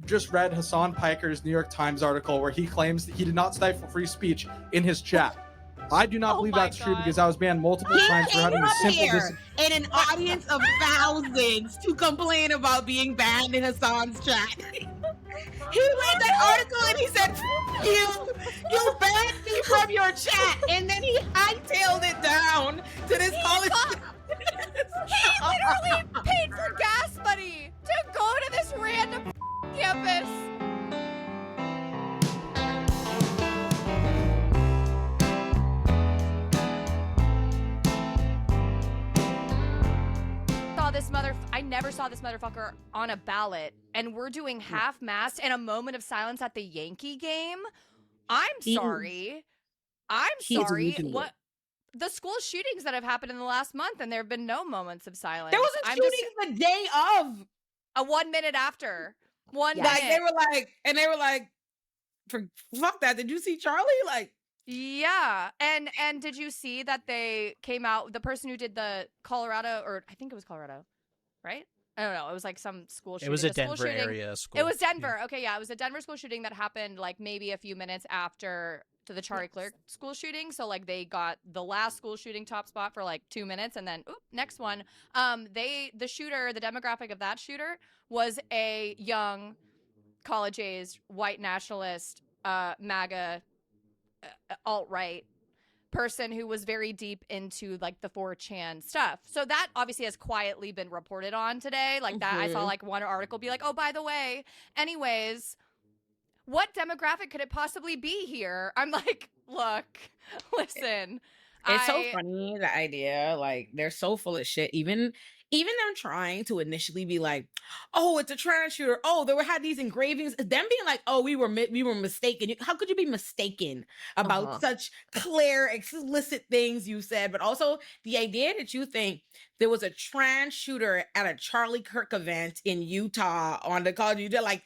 just read Hasan Piker's New York Times article where he claims that he did not stifle free speech in his chat. I do not believe that's true because I was banned multiple times for having a simple in an audience of thousands to complain about being banned in Hasan's chat. He read that article and he said, you banned me from your chat. And then he hightailed it down to this college. He literally paid for gas money to go to this random campus. I never saw this motherfucker on a ballot, and we're doing half-mast and a moment of silence at the Yankee game. I'm sorry. What the school shootings that have happened in the last month, and there have been no moments of silence. There was a shooting the day of. 1 minute after. Minute. Like they were like, fuck that. Did you see Charlie? Like, yeah. And did you see that they came out, the person who did the Colorado, or I think it was Colorado, right? I don't know. It was like some school shooting. It was a Denver area school. It was Denver. Yeah. Okay, yeah. It was a Denver school shooting that happened like maybe a few minutes after to the Charlie Kirk school shooting. So like they got the last school shooting top spot for like 2 minutes, and then next one. The shooter, the demographic of that shooter was a young, college-aged, white nationalist, MAGA, alt-right person who was very deep into like the 4chan stuff. So that obviously has quietly been reported on today. Like that, I saw like one article be like, oh, by the way, anyways, what demographic could it possibly be here? I'm like, look, listen. It's so funny, the idea. Like, they're so full of shit. Even them trying to initially be like, oh, it's a trans shooter. Oh, had these engravings. Them being like, oh, we were mistaken. How could you be mistaken about such clear, explicit things you said? But also the idea that you think there was a trans shooter at a Charlie Kirk event in Utah on the college, you did like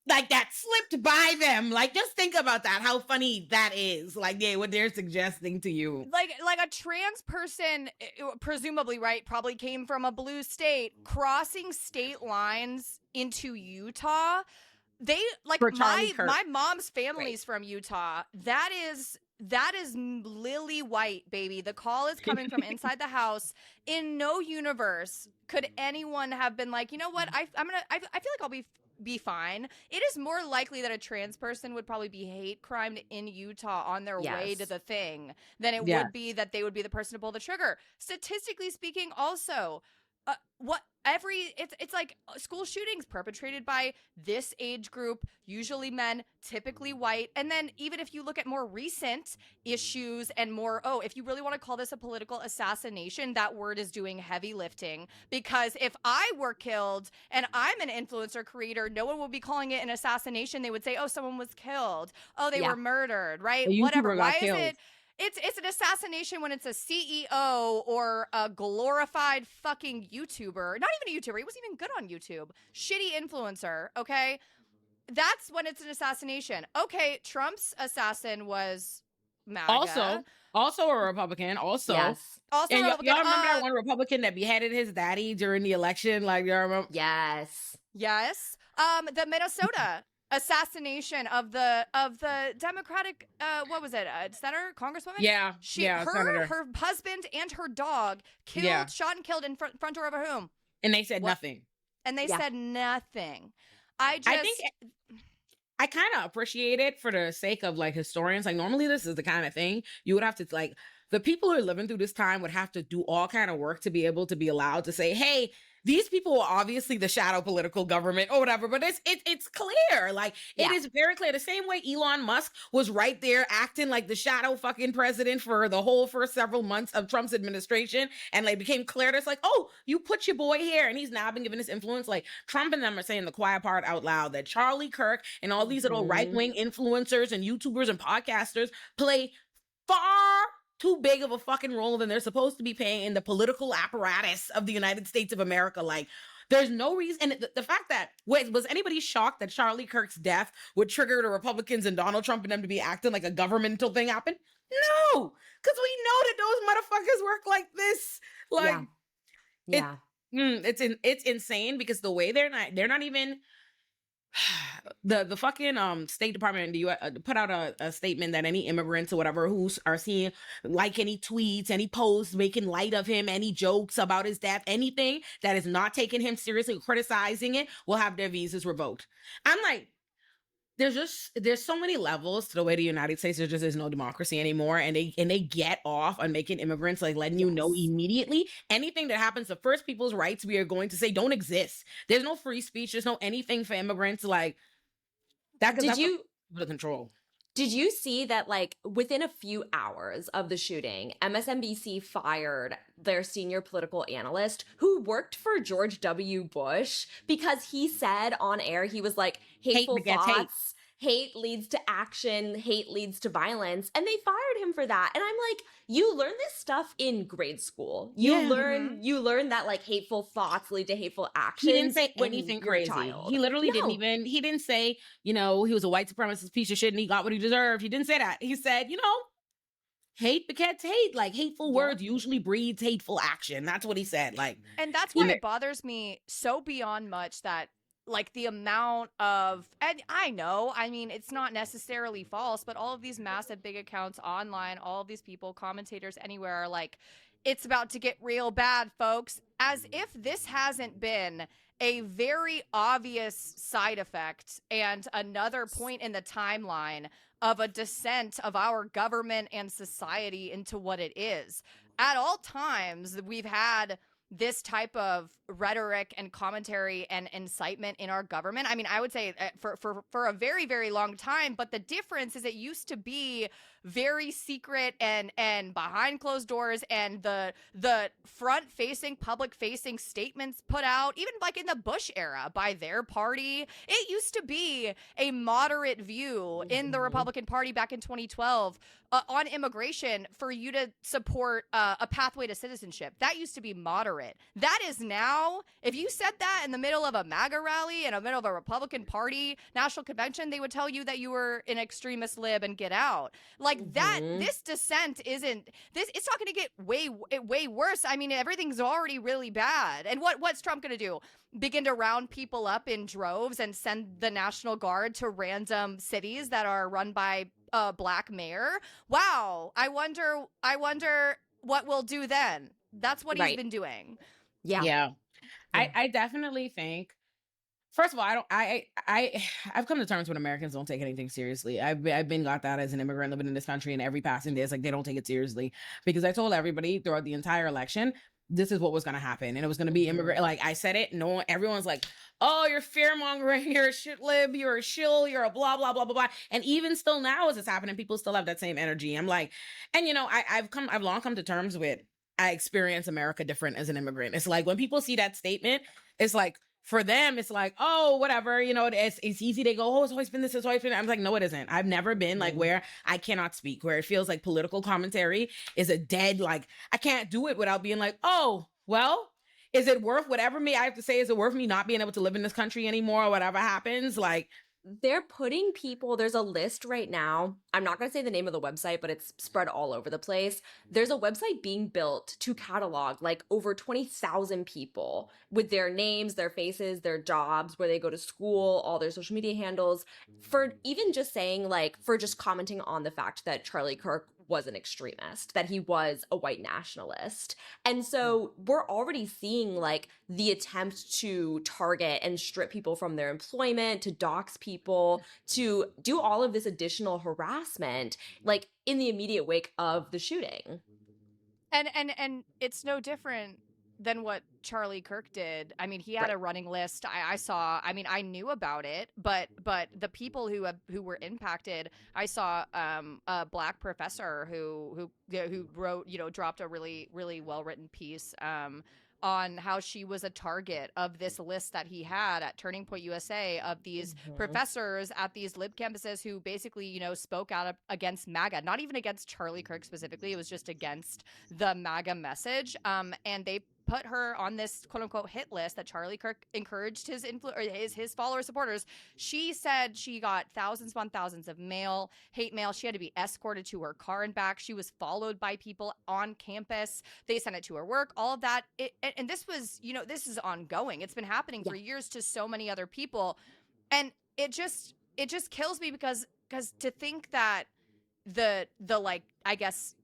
that slipped by them. Like, just think about that. How funny that is. Like, yeah, what they're suggesting to you. Like a trans person, presumably, right, probably came from a blue state, crossing state lines into Utah. They, like, my mom's family's from Utah. That is lily white, baby. The call is coming from inside the house. In no universe could anyone have been like, you know what, I feel like I'll be fine. It is more likely that a trans person would probably be hate crimed in Utah on their way to the thing than it would be that they would be the person to pull the trigger. Statistically speaking, also, it's like school shootings perpetrated by this age group, usually men, typically white. And then even if you look at more recent issues and more, if you really want to call this a political assassination, that word is doing heavy lifting. Because if I were killed and I'm an influencer creator, no one would be calling it an assassination. They would say, oh, someone was killed. Oh, they were murdered, right? Whatever. Why is it? It's an assassination when it's a CEO or a glorified fucking YouTuber. Not even a YouTuber. He wasn't even good on YouTube. Shitty influencer, okay? That's when it's an assassination. Okay, Trump's assassin was MAGA. Also a Republican. Also. Yes. Also and Republican. Y'all remember that one Republican that beheaded his daddy during the election? Like, y'all remember? Yes. Yes. The Minnesota assassination of the Democratic what was it, senator, congresswoman? Senator. Her husband and her dog killed, shot and killed in front door of a home, and they said nothing. And they said nothing. I kind of appreciate it for the sake of like historians. Like, normally this is the kind of thing you would have to, like, the people who are living through this time would have to do all kind of work to be able to be allowed to say, hey, these people are obviously the shadow political government or whatever, but it's clear. Like, it is very clear. The same way Elon Musk was right there acting like the shadow fucking president for the whole first several months of Trump's administration. And like became clear that it's like, oh, you put your boy here. And he's now been given this influence. Like, Trump and them are saying the quiet part out loud that Charlie Kirk and all these little right-wing influencers and YouTubers and podcasters play far too big of a fucking role than they're supposed to be playing in the political apparatus of the United States of America. Like, there's no reason. And the fact that, was anybody shocked that Charlie Kirk's death would trigger the Republicans and Donald Trump and them to be acting like a governmental thing happened? No, because we know that those motherfuckers work like this. Like, it's insane because the way they're not even, the fucking State Department in the US put out a statement that any immigrants or whatever who are seeing like any tweets, any posts making light of him, any jokes about his death, anything that is not taking him seriously, criticizing it, will have their visas revoked. I'm like, there's so many levels to the way the United States there just is no democracy anymore, and they get off on making immigrants like letting you know immediately anything that happens to First People's rights we are going to say don't exist. There's no free speech. There's no anything for immigrants like that. Did you the control? Did you see that, like, within a few hours of the shooting, MSNBC fired their senior political analyst who worked for George W. Bush because he said on air, he was like, hateful thoughts, hate leads to action, hate leads to violence. And they fired him for that. And I'm like, you learn this stuff in grade school. You learn that, like, hateful thoughts lead to hateful actions. He didn't say anything crazy. He literally he didn't say, he was a white supremacist piece of shit and he got what he deserved. He didn't say that. He said, hate begets hate. Like, hateful words usually breeds hateful action. That's what he said. Like, and that's why it bothers me so beyond much that, like, the amount of, and I know, I mean, it's not necessarily false, but all of these massive big accounts online, all of these people, commentators anywhere are like, it's about to get real bad, folks, as if this hasn't been a very obvious side effect and another point in the timeline of a descent of our government and society into what it is. At all times, we've had this type of rhetoric and commentary and incitement in our government. I mean, I would say for a very, very long time, but the difference is it used to be very secret and behind closed doors, and the front facing, public facing statements put out, even like in the Bush era by their party. It used to be a moderate view in the Republican Party back in 2012 on immigration for you to support a pathway to citizenship. That used to be moderate. That is now, if you said that in the middle of a MAGA rally, in the middle of a Republican Party national convention, they would tell you that you were an extremist lib and get out. Like that, this dissent isn't, it's not going to get way worse. I mean, everything's already really bad. And what's Trump going to do? Begin to round people up in droves and send the National Guard to random cities that are run by a black mayor? Wow. I wonder what we'll do then. That's what he's been doing. Yeah. I definitely think, first of all, I've come to terms with Americans don't take anything seriously. I've been got that as an immigrant living in this country, and every passing day is like they don't take it seriously, because I told everybody throughout the entire election this is what was going to happen, and it was going to be immigrant. Like, I said it, everyone's like, oh, you're fear mongering, you're a shit lib, you're a shill, you're a blah blah blah blah blah. And even still now, as it's happening, people still have that same energy. I'm like, and I've long come to terms with, I experience America different as an immigrant. It's like when people see that statement, it's like, for them, it's like, oh, whatever, it's easy. They go, oh, it's always been this, it's always been that. I'm like, no, it isn't. I've never been like where I cannot speak, where it feels like political commentary is a dead, like, I can't do it without being like, oh, well, is it worth whatever I have to say? Is it worth me not being able to live in this country anymore or whatever happens? Like, they're putting people, there's a list right now. I'm not going to say the name of the website, but it's spread all over the place. There's a website being built to catalog like over 20,000 people with their names, their faces, their jobs, where they go to school, all their social media handles, for even just saying, like, for just commenting on the fact that Charlie Kirk was an extremist, that he was a white nationalist. And so we're already seeing like the attempt to target and strip people from their employment, to dox people, to do all of this additional harassment, like in the immediate wake of the shooting. And it's no different than what Charlie Kirk did. I mean, he had a running list. I saw. I mean, I knew about it, but the people who were impacted, I saw a black professor who wrote, dropped a really really well written piece on how she was a target of this list that he had at Turning Point USA of these professors at these lib campuses who basically, spoke out against MAGA, not even against Charlie Kirk specifically. It was just against the MAGA message. And they put her on this quote unquote hit list that Charlie Kirk encouraged his followers, supporters. She said she got thousands upon thousands of hate mail. She had to be escorted to her car and back. She was followed by people on campus. They sent it to her work, all of that. And this was, this is ongoing. It's been happening for years to so many other people. And it just kills me because to think that the like, I guess,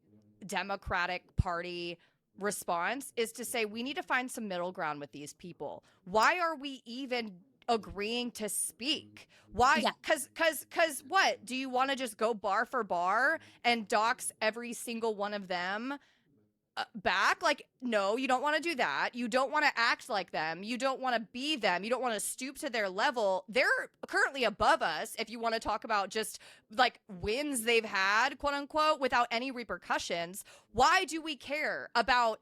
Democratic Party response is to say we need to find some middle ground with these people. Why are we even agreeing to speak? Why? Yeah. Cause what? Do you want to just go bar for bar and dox every single one of them back? Like, no, you don't want to do that. You don't want to act like them. You don't want to be them. You don't want to stoop to their level. They're currently above us if you want to talk about just like wins they've had, quote unquote, without any repercussions. Why do we care about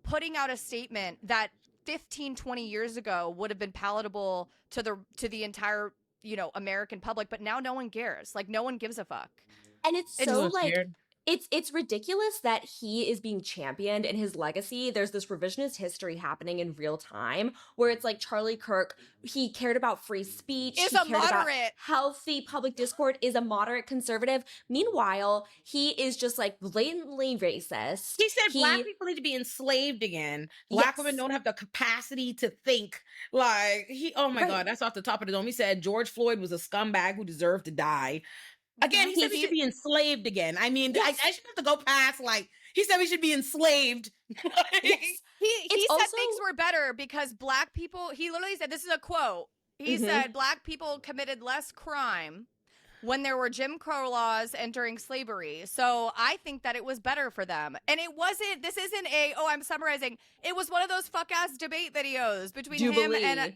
putting out a statement that 15, 20 years ago would have been palatable to the entire, you know, American public, but now no one cares. Like, no one gives a fuck. And it's so like weird. it's ridiculous that he is being championed in his legacy. There's this revisionist history happening in real time where it's like Charlie Kirk, he cared about free speech, Is he a cared about moderate. healthy public discourse, is a moderate conservative. Meanwhile, he is just like blatantly racist. He said black people need to be enslaved again. Black women don't have the capacity to think. Like, oh my God, that's off the top of the dome. He said George Floyd was a scumbag who deserved to die. Again, he said we should be enslaved again. I mean, I shouldn't have to go past, like, he said we should be enslaved. He said also- things were better because black people, he literally said, this is a quote, he said black people committed less crime when there were Jim Crow laws and during slavery. So I think that it was better for them. And it wasn't, this isn't I'm summarizing. It was one of those fuck-ass debate videos between him and,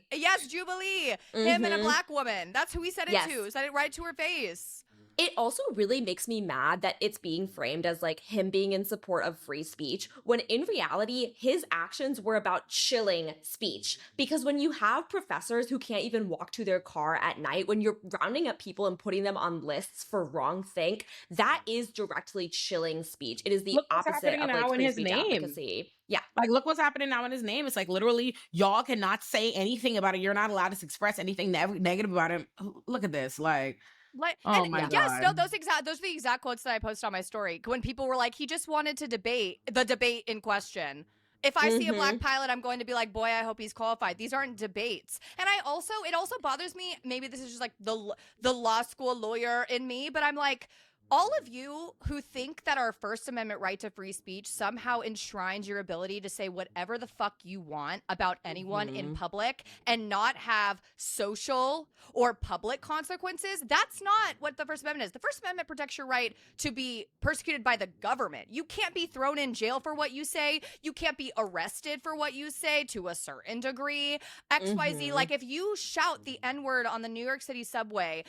Jubilee, him and a black woman. That's who he said it to. Said it right to her face. It also really makes me mad that it's being framed as like him being in support of free speech, when in reality, his actions were about chilling speech. Because when you have professors who can't even walk to their car at night, when you're rounding up people and putting them on lists for wrongthink, that is directly chilling speech. It is the opposite of like free speech advocacy. Yeah. Like, look what's happening now in his name. It's like, literally, y'all cannot say anything about it. You're not allowed to express anything negative about him. Look at this. Like, God. Yes, no, those are the exact quotes that I posted on my story. When people were like, he just wanted to debate the debate in question. If I see a black pilot, I'm going to be like, boy, I hope he's qualified. These aren't debates. And it also bothers me. Maybe this is just like the law school lawyer in me, but I'm like, all of you who think that our First Amendment right to free speech somehow enshrines your ability to say whatever the fuck you want about anyone in public and not have social or public consequences, that's not what the First Amendment is. The First Amendment protects your right to be persecuted by the government. You can't be thrown in jail for what you say. You can't be arrested for what you say to a certain degree. XYZ, like if you shout the N-word on the New York City subway,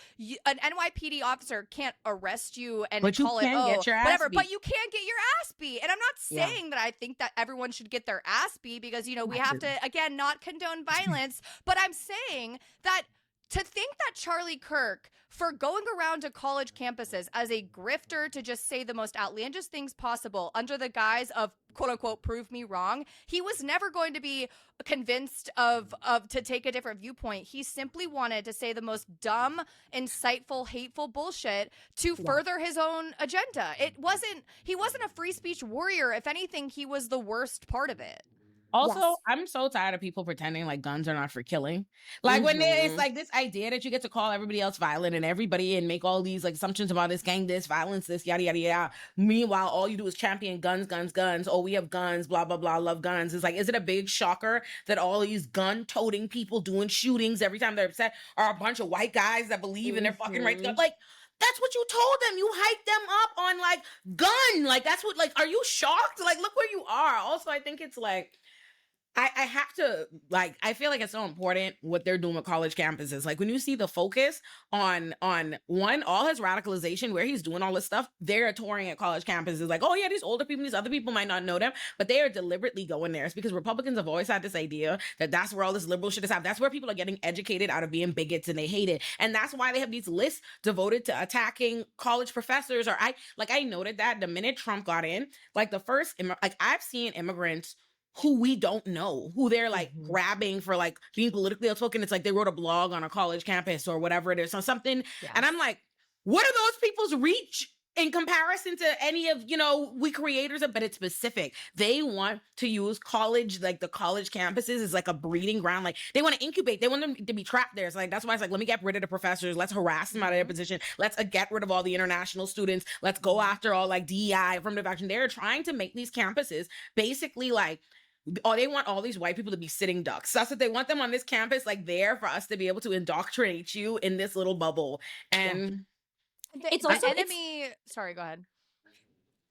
an NYPD officer can't arrest you and call it whatever, but you can't get your ass beat. And I'm not saying that I think that everyone should get their ass beat, because, you know, we have to, again, not condone violence, but I'm saying that to think that Charlie Kirk, for going around to college campuses as a grifter to just say the most outlandish things possible under the guise of, quote unquote, prove me wrong, he was never going to be convinced of to take a different viewpoint. He simply wanted to say the most dumb, insightful, hateful bullshit to further his own agenda. He wasn't a free speech warrior. If anything, he was the worst part of it. Also, I'm so tired of people pretending like guns are not for killing. Like when it's like this idea that you get to call everybody else violent and everybody and make all these like assumptions about this gang, this violence, this yada yada yada. Meanwhile, all you do is champion guns, guns, guns. Oh, we have guns, blah blah blah. Love guns. It's like, is it a big shocker that all these gun-toting people doing shootings every time they're upset are a bunch of white guys that believe in their fucking right to gun? Like, that's what you told them. You hyped them up on like gun. Like that's what. Like, are you shocked? Like, look where you are. Also, I think it's like, I have to, like, I feel like it's so important what they're doing with college campuses. Like, when you see the focus on one, all his radicalization, where he's doing all this stuff, they're touring at college campuses. Like, oh yeah, these older people, these other people might not know them, but they are deliberately going there. It's because Republicans have always had this idea that that's where all this liberal shit is happening. That's where people are getting educated out of being bigots and they hate it. And that's why they have these lists devoted to attacking college professors. Or I noted that the minute Trump got in, like the first, like I've seen immigrants who we don't know, who they're like grabbing for like being politically outspoken. It's like they wrote a blog on a college campus or whatever it is or something. Yes. And I'm like, what are those people's reach in comparison to any of, we creators of, but it's specific. They want to use college, like the college campuses is like a breeding ground. Like they want to incubate, they want them to be trapped there. So like, that's why it's like, let me get rid of the professors. Let's harass them out of their position. Let's get rid of all the international students. Let's go after all like DEI, affirmative action. They're trying to make these campuses basically like, they want all these white people to be sitting ducks. That's what they want them on this campus, like there for us to be able to indoctrinate you in this little bubble. And it's also enemy. Sorry, go ahead.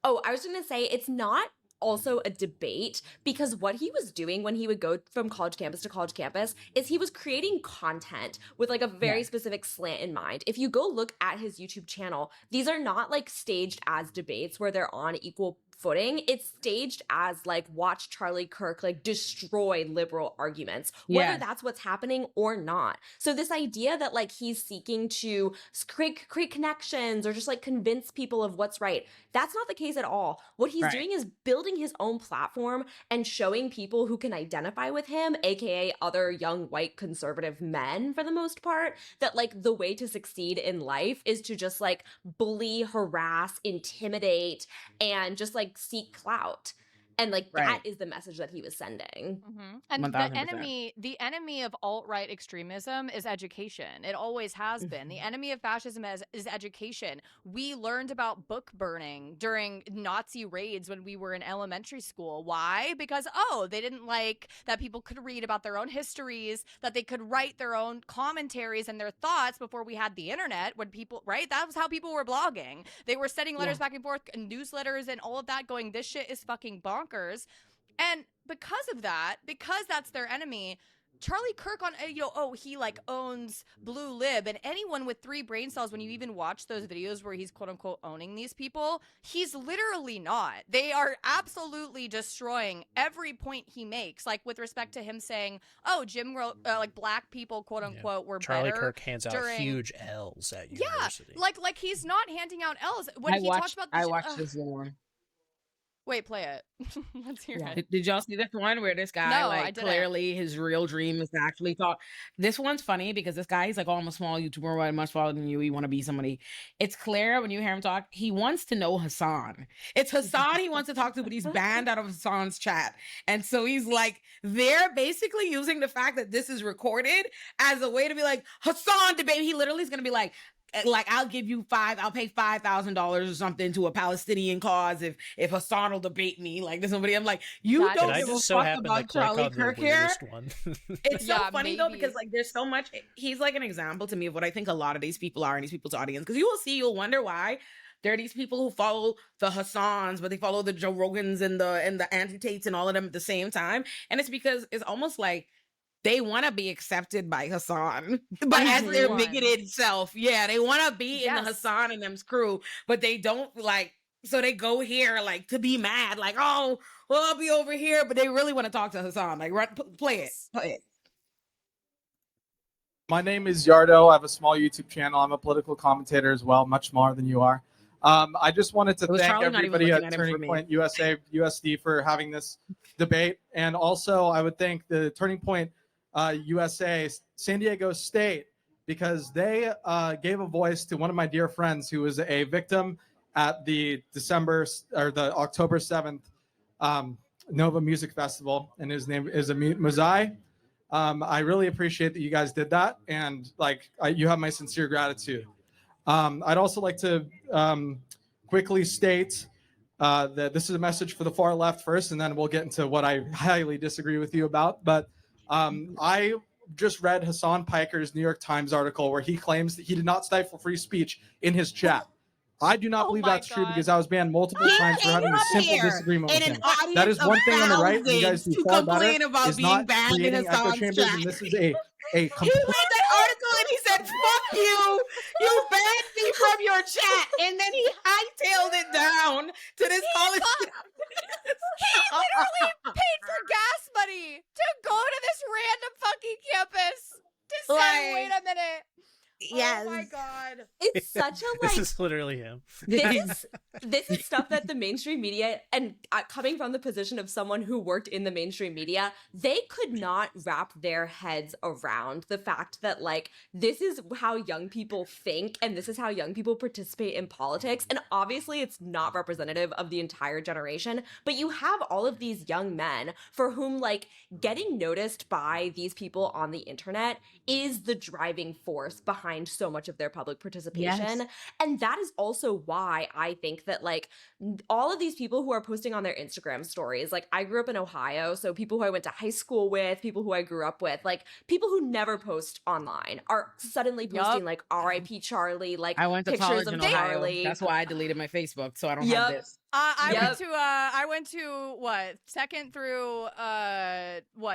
Oh, I was going to say it's not also a debate, because what he was doing when he would go from college campus to college campus is he was creating content with like a very specific slant in mind. If you go look at his YouTube channel, these are not like staged as debates where they're on equal footing. It's staged as like, watch Charlie Kirk like destroy liberal arguments, whether that's what's happening or not. So this idea that like he's seeking to create connections or just like convince people of what's right, that's not the case at all. What he's doing is building his own platform and showing people who can identify with him, aka other young white conservative men for the most part, that like the way to succeed in life is to just like bully, harass, intimidate, and just like seek clout. And like that is the message that he was sending. And 1000%. the enemy of alt-right extremism is education. It always has been. The enemy of fascism is education. We learned about book burning during Nazi raids when we were in elementary school. Why? Because they didn't like that people could read about their own histories, that they could write their own commentaries and their thoughts before we had the internet. When people, that was how people were blogging. They were sending letters back and forth, and newsletters and all of that, going, this shit is fucking bonkers. And because of that, because that's their enemy, Charlie Kirk on, he like owns Blue Lib, and anyone with 3 brain cells, when you even watch those videos where he's quote unquote owning these people, he's literally not. They are absolutely destroying every point he makes, like with respect to him saying, like black people quote unquote were Charlie better. Kirk hands out huge L's at university. Like he's not handing out L's. When I he talks about I watched this one. Wait, play it. Let's hear it. Did y'all see this one where this guy, No, I like, didn't. clearly his real dream is to actually talk? This one's funny because this guy, he's like, I'm a small YouTuber, I'm much smaller than you. You want to be somebody. It's clear when you hear him talk, he wants to know Hasan. It's Hasan he wants to talk to, but he's banned out of Hasan's chat. And so he's like, they're basically using the fact that this is recorded as a way to be like, Hasan debate. He literally is going to be like, I'll pay $5,000 or something to a Palestinian cause if Hasan will debate me. Like, there's somebody, I'm like, you don't give a fuck about Charlie Kirk here. It's so funny though, because like there's so much, he's like an example to me of what I think a lot of these people are in these people's audience. Because you'll wonder why there are these people who follow the Hasans, but they follow the Joe Rogans and the Anti-Tates and all of them at the same time. And it's because it's almost like they want to be accepted by Hasan, but as their bigoted self. Yeah, they want to be in the Hasan and them's crew, but they don't like, so they go here like to be mad, like, oh, well, I'll be over here, but they really want to talk to Hasan. Like, play it. My name is Yardo. I have a small YouTube channel. I'm a political commentator as well, much smaller than you are. I just wanted to thank everybody at Turning Point USA, USD for having this debate. And also I would thank the Turning Point USA, San Diego State, because they gave a voice to one of my dear friends who was a victim at the October 7th Nova Music Festival, and his name is Amit Muzai. I really appreciate that you guys did that, and you have my sincere gratitude. I'd also like to quickly state that this is a message for the far left first, and then we'll get into what I highly disagree with you about. But I just read Hasan Piker's New York Times article where he claims that he did not stifle free speech in his chat. I do not believe that's true because I was banned multiple times for having a simple disagreement with him. That is one thing on the right. You guys do far better is not creating echo chambers, and this is a He read that article and he said, fuck you, you banned me from your chat, and then he hightailed it down to this college. He literally paid for gas money to go to this random fucking campus to say, wait a minute, Yes. Oh my God. It's such a like. This is literally him. This is stuff that the mainstream media, and coming from the position of someone who worked in the mainstream media, they could not wrap their heads around the fact that like this is how young people think and this is how young people participate in politics. And obviously it's not representative of the entire generation, but you have all of these young men for whom like getting noticed by these people on the internet is the driving force behind so much of their public participation. Yes. And that is also why I think that like all of these people who are posting on their Instagram stories, like I grew up in Ohio, so people who I went to high school with, people who I grew up with, like people who never post online are suddenly posting like RIP Charlie, like I went to pictures college of in Ohio. Charlie. That's why I deleted my Facebook, so I don't have this. I went to what, second through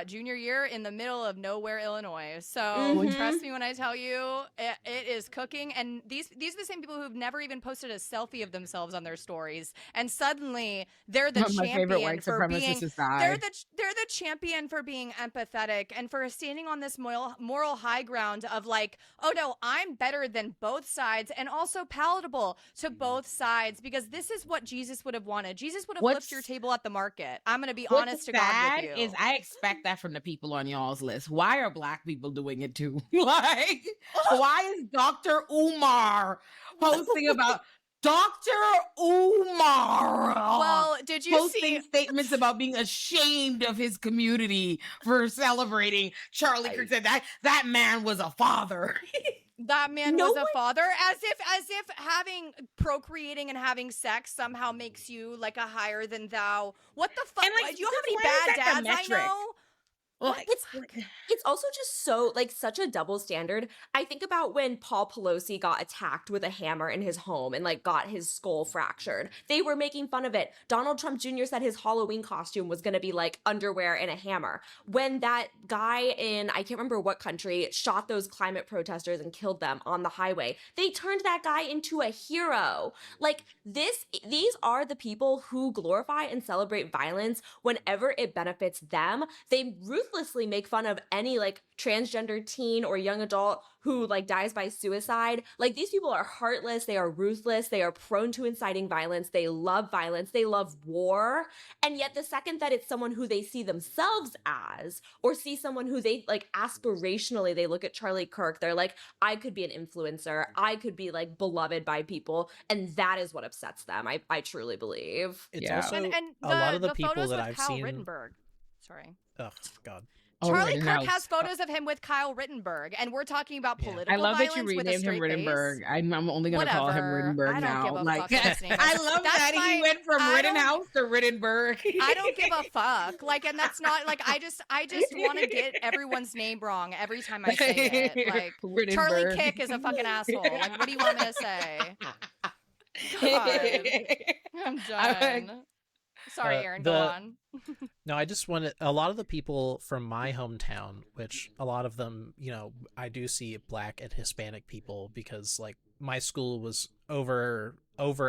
junior year in the middle of nowhere, Illinois. So trust me when I tell you, it is cooking. And these are the same people who've never even posted a selfie of themselves on their stories, and suddenly they're the champion for being. They're the champion for being empathetic and for standing on this moral high ground of like, oh no, I'm better than both sides and also palatable to both sides, because this is what Jesus would have wanted. Jesus would have flipped your table at the market. I'm going to be honest to God with you. Is I expect that from the people on y'all's list. Why are Black people doing it too? Like, why is Dr. Umar posting about Dr. Umar? Well, did you see statements about being ashamed of his community for celebrating Charlie Kirk? Said that man was a father. That man was a father, as if procreating and having sex somehow makes you like a higher than thou. What the fuck? Like, do you know how many bad dads I know? Like, it's also just so like such a double standard. I think about when Paul Pelosi got attacked with a hammer in his home and like got his skull fractured. They were making fun of it. Donald Trump Jr. said his Halloween costume was going to be like underwear and a hammer. When that guy in, I can't remember what country, shot those climate protesters and killed them on the highway, they turned that guy into a hero. Like these are the people who glorify and celebrate violence whenever it benefits them. They ruthlessly make fun of any like transgender teen or young adult who like dies by suicide. Like these people are heartless, they are ruthless, they are prone to inciting violence, they love war. And yet the second that it's someone who they see themselves as, or see someone who they like aspirationally, they look at Charlie Kirk, they're like, I could be an influencer, I could be like beloved by people, and that is what upsets them. I truly believe. It's also and a lot of the people that I've seen. Rittenberg. Sorry. Oh God. Charlie Kirk has photos of him with Kyle Rittenberg, and we're talking about political violence. I love violence that you renamed him Rittenberg. Face. I'm only going to call him Rittenberg now. I don't give a fuck what his name is. I love that he went from Rittenhouse to Rittenberg. I don't give a fuck. Like, and that's not like I just want to get everyone's name wrong every time I say it. Like Charlie Kick is a fucking asshole. Like, what do you want me to say? God. I'm done. Sorry, Aaron, go on. No, I just want to, a lot of the people from my hometown, which a lot of them, you know, I do see Black and Hispanic people because like my school was over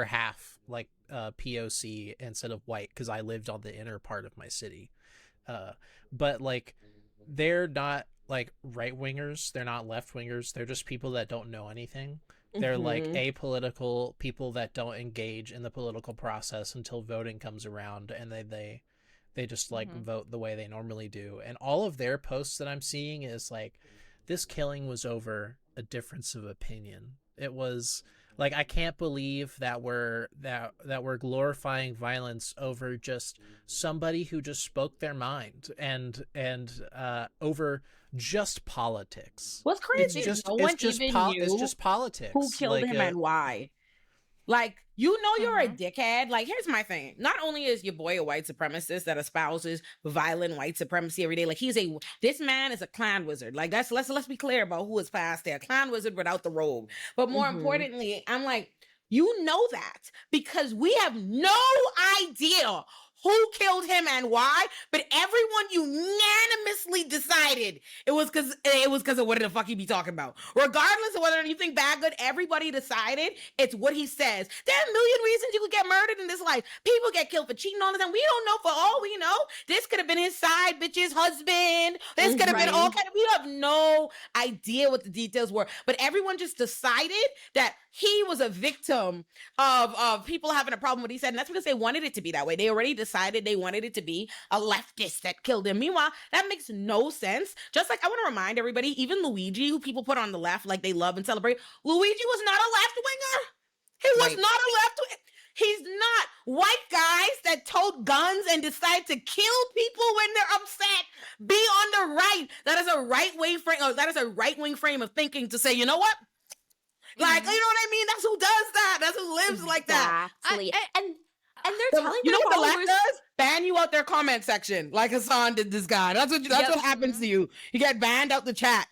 half like POC instead of white because I lived on the inner part of my city. But like they're not like right wingers, they're not left wingers, they're just people that don't know anything. They're like apolitical people that don't engage in the political process until voting comes around, and they just like vote the way they normally do. And all of their posts that I'm seeing is like, this killing was over a difference of opinion. It was like, I can't believe that we're glorifying violence over just somebody who just spoke their mind and over just politics. What's crazy it's is no one even knew it's just politics. Who killed him and why. Like, you know you're a dickhead. Like, here's my thing. Not only is your boy a white supremacist that espouses violent white supremacy every day, like this man is a clan wizard. Like, let's be clear about who is past there. Clan wizard without the robe. But more importantly, I'm like, you know that because we have no idea who killed him and why, but everyone unanimously decided it was because of what the fuck he be talking about. Regardless of whether you think bad, good, everybody decided it's what he says. There are a million reasons you could get murdered in this life. People get killed for cheating all the time. We don't know. For all we know, this could have been his side bitch's husband. This could have been all kind of. We have no idea what the details were, but everyone just decided that he was a victim of people having a problem with what he said, and that's because they wanted it to be that way. They already decided they wanted it to be a leftist that killed him. Meanwhile, that makes no sense. Just like I want to remind everybody, even Luigi, who people put on the left like they love and celebrate, Luigi was not a left-winger. He was not a left-winger. He's not. White guys that tote guns and decide to kill people when they're upset be on the right. That is a right-wing frame, or that is a right-wing frame of thinking to say, you know what? Like, you know what I mean? That's who does that. That's who lives like that. Exactly. And they're telling you know their what the followers, left does? Ban you out their comment section, like Hasan did this guy. That's what happens to you. You get banned out the chat.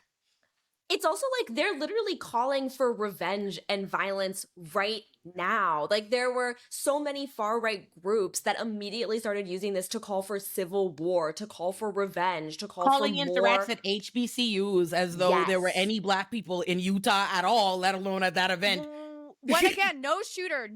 It's also like they're literally calling for revenge and violence right now. Like there were so many far-right groups that immediately started using this to call for civil war, to call for revenge, to call calling for in more. threats at HBCUs as though there were any black people in Utah at all, let alone at that event. When again, no shooter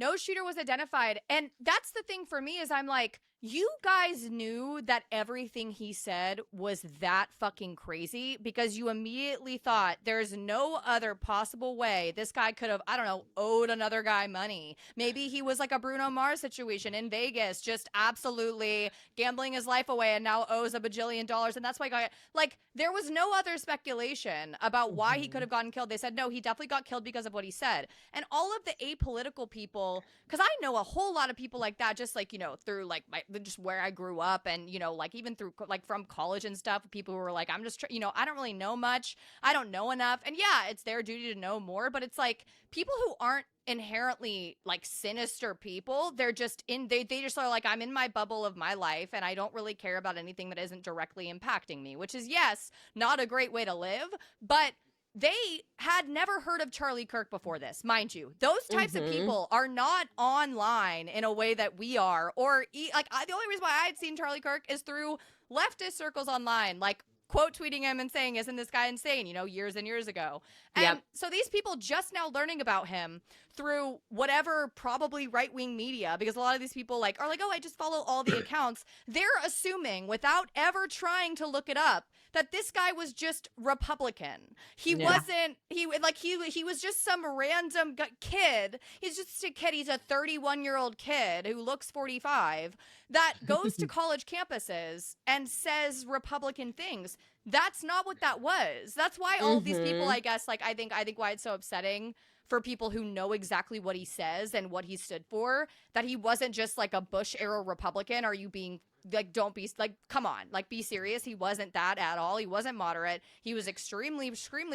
was identified. And that's the thing for me is I'm like, you guys knew that everything he said was that fucking crazy because you immediately thought there's no other possible way this guy could have, I don't know, owed another guy money. Maybe he was like a Bruno Mars situation in Vegas, just absolutely gambling his life away and now owes $1 bajillion. And that's why he got, like, there was no other speculation about why he could have gotten killed. They said, no, he definitely got killed because of what he said. And all of the apolitical people, because I know a whole lot of people like that, just like, you know, through like just where I grew up and, you know, like even through like from college and stuff, people who were like, I'm just, you know, I don't really know much. I don't know enough. And yeah, it's their duty to know more, but it's like people who aren't inherently like sinister people, they're just they just are like, I'm in my bubble of my life and I don't really care about anything that isn't directly impacting me, which is, yes, not a great way to live, but they had never heard of Charlie Kirk before this, mind you. Those types of people are not online in a way that we are. Or, the only reason why I had seen Charlie Kirk is through leftist circles online, like quote tweeting him and saying, isn't this guy insane, you know, years and years ago. And so these people just now learning about him through whatever probably right-wing media, because a lot of these people like are like, oh, I just follow all the accounts. They're assuming without ever trying to look it up that this guy was just Republican. He wasn't, he was just some random kid. He's just a kid. He's a 31-year-old kid who looks 45 that goes to college campuses and says Republican things. That's not what that was. That's why all of these people, I guess, like, I think why it's so upsetting for people who know exactly what he says and what he stood for, that he wasn't just like a Bush era Republican. Are you being like, don't be like, come on, like, be serious. He wasn't that at all. He wasn't moderate. He was extremely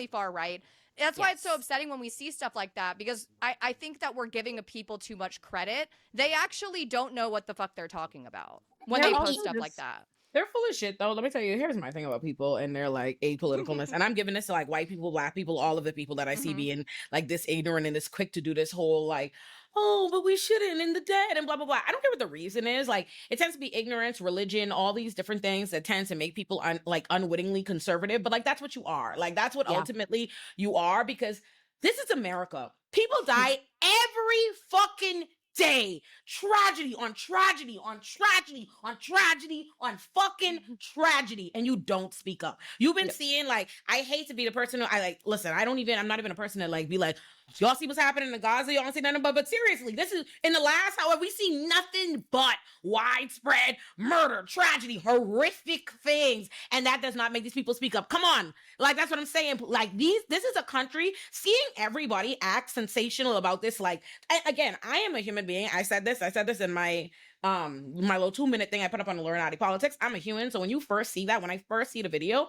far right. That's why it's so upsetting when we see stuff like that, because I think that we're giving people too much credit. They actually don't know what the fuck they're talking about when they post stuff like that. They're full of shit, though. Let me tell you, here's my thing about people and their, like, apoliticalness. And I'm giving this to, like, white people, black people, all of the people that I see being, like, this ignorant and this quick to do this whole, like, oh, but we shouldn't, in the dead, and blah, blah, blah. I don't care what the reason is. Like, it tends to be ignorance, religion, all these different things that tends to make people, unwittingly conservative. But, like, that's what you are. Like, that's what ultimately you are, because this is America. People die every fucking day. Tragedy on tragedy on tragedy on tragedy on fucking tragedy, and you don't speak up. You've been seeing, like, I hate to be the person who listen, I'm not even a person that, like, be like, y'all see what's happening in Gaza, y'all don't see nothing, but seriously, this is, in the last hour, we see nothing but widespread murder, tragedy, horrific things, and that does not make these people speak up. Come on, like, that's what I'm saying. Like, this is a country, seeing everybody act sensational about this, like, again, I am a human being. I said this in my little 2-minute thing I put up on the Illuminati Politics. I'm a human, so when you first see that, when I first see the video,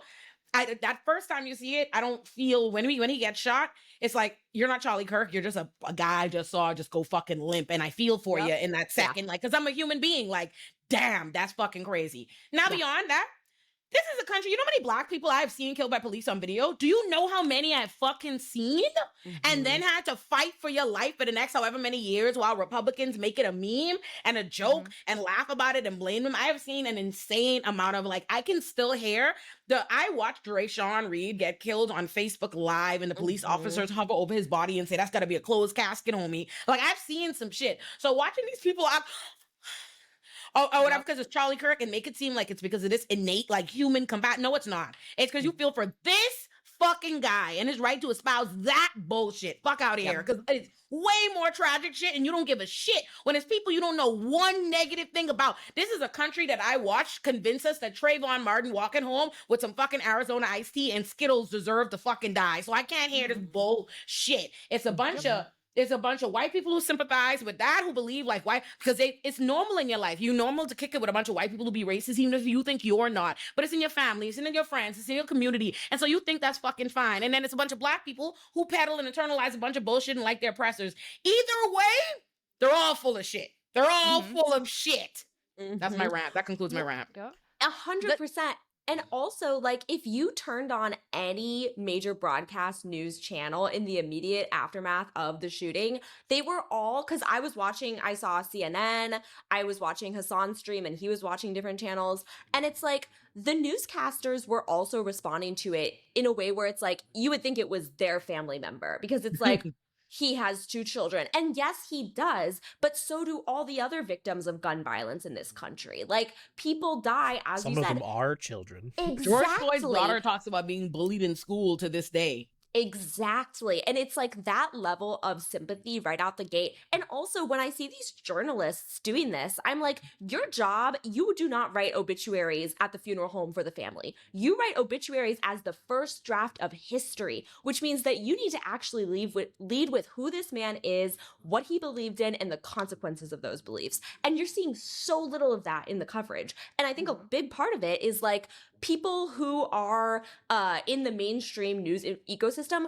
that first time you see it, I don't feel, when he gets shot, it's like, you're not Charlie Kirk, you're just a guy I just saw just go fucking limp, and I feel for you in that second, like, because I'm a human being, like, damn, that's fucking crazy. Now, beyond that, This is a country. You know how many black people I have seen killed by police on video? Do you know how many I've fucking seen? And then had to fight for your life for the next however many years while Republicans make it a meme and a joke and laugh about it and blame them. I have seen an insane amount of, like, I can still hear I watched Rayshawn Reed get killed on Facebook Live and the police officers hover over his body and say, that's gotta be a closed casket, homie. Like, I've seen some shit. So watching these people, whatever, because it's Charlie Kirk, and make it seem like it's because of this innate, like, human combat. No, it's not. It's because you feel for this fucking guy and his right to espouse that bullshit. Fuck out of here. Because it's way more tragic shit, and you don't give a shit when it's people you don't know one negative thing about. This is a country that I watched convince us that Trayvon Martin walking home with some fucking Arizona iced tea and Skittles deserve to fucking die. So I can't hear this bullshit. It's a bunch of white people who sympathize with that, who believe like white, because it's normal in your life. You normal to kick it with a bunch of white people who be racist, even if you think you're not. But it's in your family, it's in your friends, it's in your community. And so you think that's fucking fine. And then it's a bunch of black people who peddle and internalize a bunch of bullshit and like their oppressors. Either way, they're all full of shit. They're all full of shit. That's my rant. That concludes my rant. 100%. And also, like, if you turned on any major broadcast news channel in the immediate aftermath of the shooting, they were all, because I saw CNN, I was watching Hasan stream, and he was watching different channels. And it's like, the newscasters were also responding to it in a way where it's like, you would think it was their family member, because it's like, he has 2 children. And yes, he does, but so do all the other victims of gun violence in this country. Like, people die, as you said. Some of them are children. Exactly. George Floyd's daughter talks about being bullied in school to this day. Exactly. And it's like that level of sympathy right out the gate. And also, when I see these journalists doing this, I'm like, your job, you do not write obituaries at the funeral home for the family. You write obituaries as the first draft of history, which means that you need to actually lead with who this man is, what he believed in, and the consequences of those beliefs. And you're seeing so little of that in the coverage. And I think a big part of it is like, people who are in the mainstream news ecosystem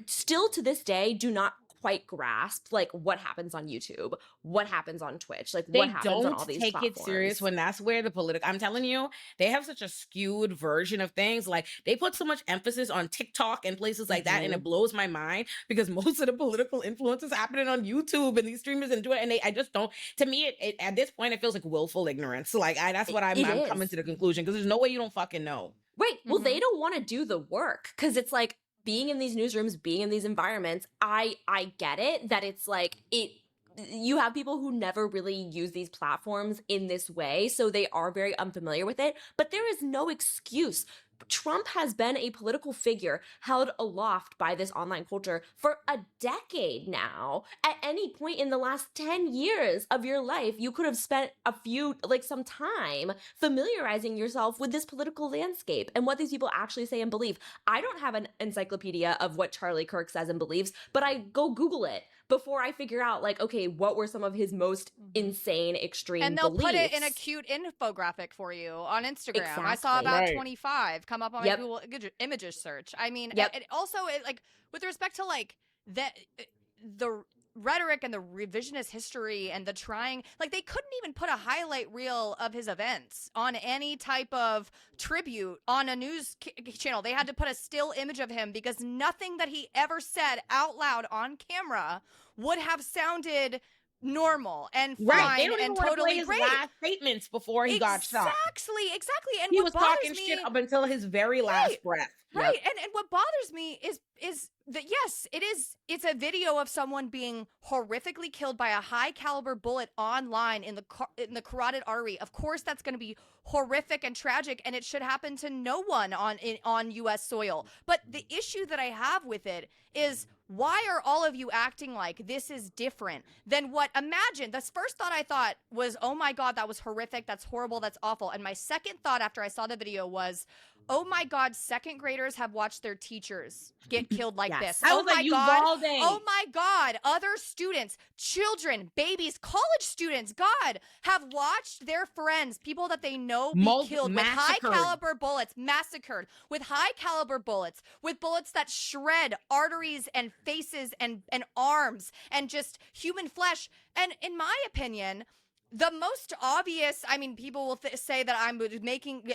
still to this day do not quite grasp like what happens on YouTube, what happens on Twitch, like what happens on all these platforms. They don't take it serious when that's where the political, I'm telling you, they have such a skewed version of things. Like, they put so much emphasis on TikTok and places like that, and it blows my mind because most of the political influence is happening on YouTube, and these streamers and do it, and I just don't, to me, it at this point, it feels like willful ignorance. Like, that's what I'm coming to the conclusion, because there's no way you don't fucking know. Right. Well, they don't want to do the work, because it's like, being in these newsrooms, being in these environments, I get it that it's like you have people who never really use these platforms in this way, so they are very unfamiliar with it, but there is no excuse. Trump has been a political figure held aloft by this online culture for a decade now. At any point in the last 10 years of your life, you could have spent some time familiarizing yourself with this political landscape and what these people actually say and believe. I don't have an encyclopedia of what Charlie Kirk says and believes, but I go Google it before I figure out, like, okay, what were some of his most insane, extreme beliefs? And they'll put it in a cute infographic for you on Instagram. Exactly. I saw about 25 come up on my Google images search. I mean, it also, like, with respect to, like, the rhetoric and the revisionist history and the trying, like, they couldn't even put a highlight reel of his events on any type of tribute on a news channel. They had to put a still image of him because nothing that he ever said out loud on camera would have sounded normal and fine they don't even and want totally to play his last statements before he got shot. Exactly. And he what was bothers talking me, shit up until his very last breath. Right. And what bothers me is that, yes, it's a video of someone being horrifically killed by a high caliber bullet online in the carotid artery. Of course, that's going to be horrific and tragic, and it should happen to no one on U.S. soil. But the issue that I have with it is, why are all of you acting like this is different than what? Imagine, the first thought I thought was, oh my God, that was horrific. That's horrible. That's awful. And my second thought after I saw the video was, oh my God, second graders have watched their teachers get killed like this. I was like, oh my God, other students, children, babies, college students, God, have watched their friends, people that they know, be killed with high caliber bullets, massacred with high caliber bullets, with bullets that shred arteries and faces and arms and just human flesh. And in my opinion, the most obvious, I mean, people will say that I'm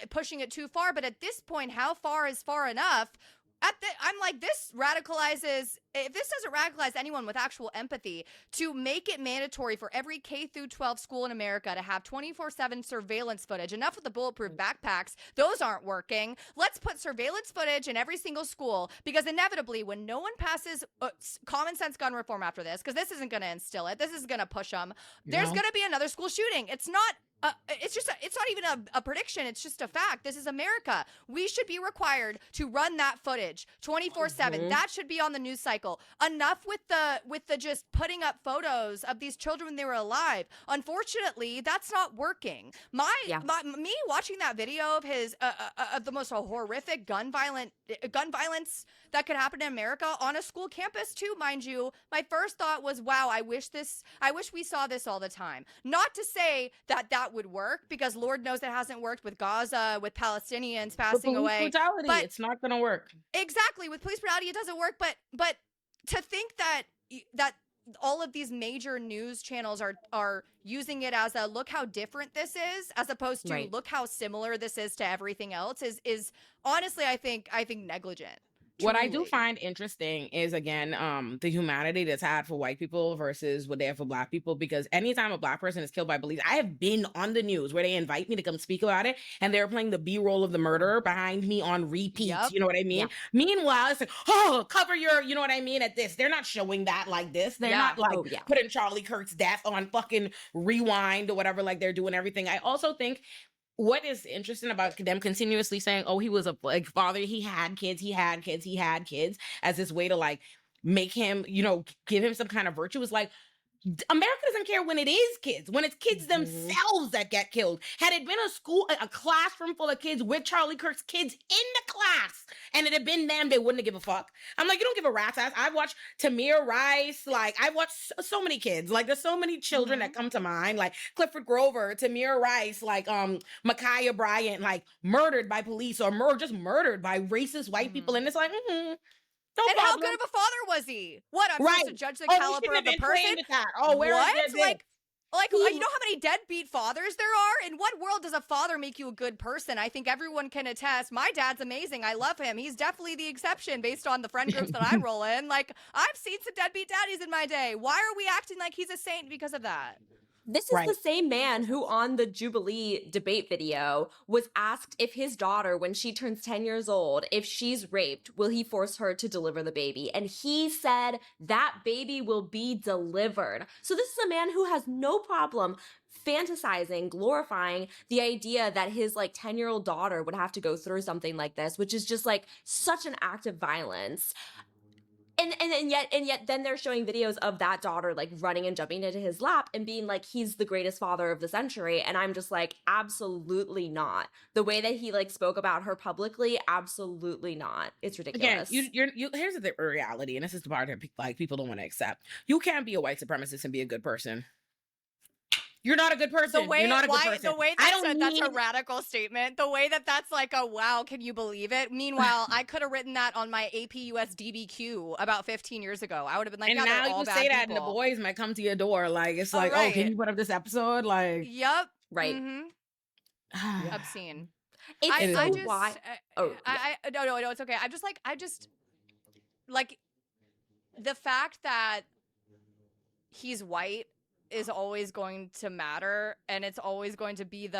pushing it too far, but at this point, how far is far enough? I'm like, this radicalizes, if this doesn't radicalize anyone with actual empathy, to make it mandatory for every K through 12 school in America to have 24/7 surveillance footage. Enough with the bulletproof backpacks. Those aren't working. Let's put surveillance footage in every single school, because inevitably when no one passes common sense gun reform after this, because this isn't going to instill it, this is going to push them, there's going to be another school shooting. It's not it's not even a prediction. It's just a fact. This is America. We should be required to run that footage 24/7. That should be on the news cycle. Enough with the just putting up photos of these children when they were alive. Unfortunately, that's not working. Me watching that video of his of the most horrific gun violence that could happen in America on a school campus too, mind you. My first thought was, wow, I wish we saw this all the time. Not to say that would work, because Lord knows it hasn't worked with Gaza, with Palestinians passing away. Brutality, but it's not going to work. Exactly, with police brutality, it doesn't work. But to think that all of these major news channels are using it as a look how different this is, as opposed to look how similar this is to everything else, is honestly, I think negligent. What I do find interesting is, again, the humanity that's had for white people versus what they have for Black people. Because anytime a Black person is killed by police, I have been on the news where they invite me to come speak about it, and they're playing the B-roll of the murderer behind me on repeat. Yep. You know what I mean? Yep. Meanwhile, it's like, oh, cover your, you know what I mean, at this. They're not showing that like this. They're not like putting Charlie Kirk's death on fucking rewind or whatever, like they're doing everything. I also think what is interesting about them continuously saying, oh, he was a father, he had kids, as this way to like make him, you know, give him some kind of virtue, is like, America doesn't care when it is kids, when it's kids themselves that get killed. Had it been a classroom full of kids with Charlie Kirk's kids in the class, and it had been them, they wouldn't have give a fuck. I'm like, you don't give a rat's ass. I've watched Tamir Rice, like I've watched so many kids, like there's so many children that come to mind, like Clifford Grover, Tamir Rice, like Micaiah Bryant, like murdered by police or just murdered by racist white people, and it's like, no and problem. How good of a father was he? What, I'm supposed to judge the caliber of the person? Oh, where what? Is like you know how many deadbeat fathers there are? In what world does a father make you a good person? I think everyone can attest. My dad's amazing. I love him. He's definitely the exception based on the friend groups that I roll in. Like, I've seen some deadbeat daddies in my day. Why are we acting like he's a saint because of that? This is the same man who on the Jubilee debate video was asked if his daughter, when she turns 10 years old, if she's raped, will he force her to deliver the baby? And he said that baby will be delivered. So this is a man who has no problem fantasizing, glorifying the idea that his like 10-year-old daughter would have to go through something like this, which is just like such an act of violence. And yet then they're showing videos of that daughter like running and jumping into his lap and being like, he's the greatest father of the century. And I'm just like, absolutely not. The way that he like spoke about her publicly, absolutely not. It's ridiculous. Again, here's the reality, and this is the part that like people don't want to accept. You can't be a white supremacist and be a good person. You're not a good person. You're not a good person. The way that's a radical statement. The way that's like a wow, can you believe it? Meanwhile, I could have written that on my AP US DBQ about 15 years ago. I would have been like, and now you say that, and the boys might come to your door. Like, it's like, oh, can you put up this episode? Like, yep, right. Obscene. No, it's okay. I just like the fact that he's white is always going to matter, and it's always going to be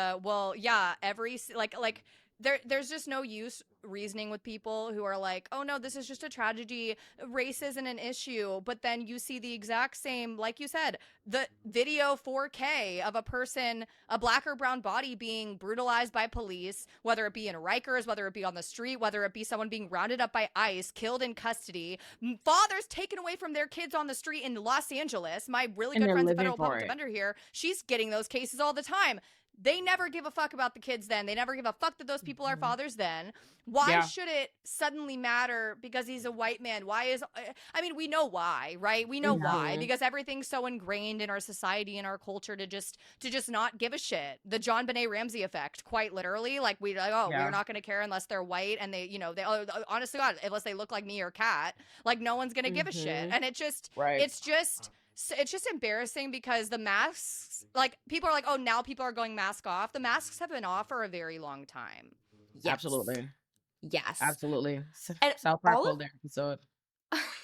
there's just no use reasoning with people who are like, oh no, this is just a tragedy, race isn't an issue, but then you see the exact same, like you said, the video 4K of a person, a Black or brown body being brutalized by police, whether it be in Rikers, whether it be on the street, whether it be someone being rounded up by ICE, killed in custody, fathers taken away from their kids on the street in Los Angeles. My really good friend's a federal public defender here. She's getting those cases all the time. They never give a fuck about the kids then. They never give a fuck that those people are fathers then. Why should it suddenly matter because he's a white man? We know why, right? We know why, because everything's so ingrained in our society and our culture to just not give a shit. The John Benet Ramsey effect, quite literally. Like, we're not going to care unless they're white, and they honestly, God, unless they look like me or Kat, like no one's going to give a shit. And it's just it's just embarrassing because the masks, like, people are like, oh, now people are going mask off. The masks have been off for a very long time. Yes. Absolutely. Yes. Absolutely. And South Park whole episode.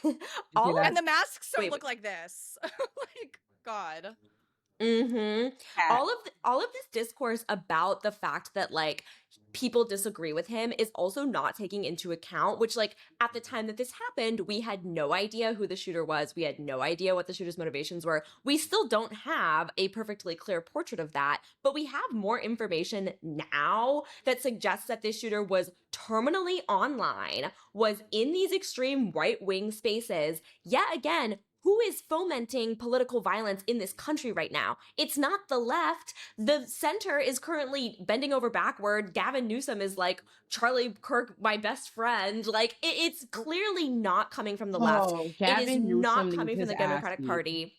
And the masks don't look like this. Like, God. All of this discourse about the fact that like people disagree with him is also not taking into account, which, like, at the time that this happened, we had no idea who the shooter was. We had no idea what the shooter's motivations were. We still don't have a perfectly clear portrait of that, but we have more information now that suggests that this shooter was terminally online, was in these extreme right-wing spaces, yet again, who is fomenting political violence in this country right now? It's not the left. The center is currently bending over backward. Gavin Newsom is like, Charlie Kirk, my best friend. Like, it's clearly not coming from the left. It is not coming from the Democratic Party.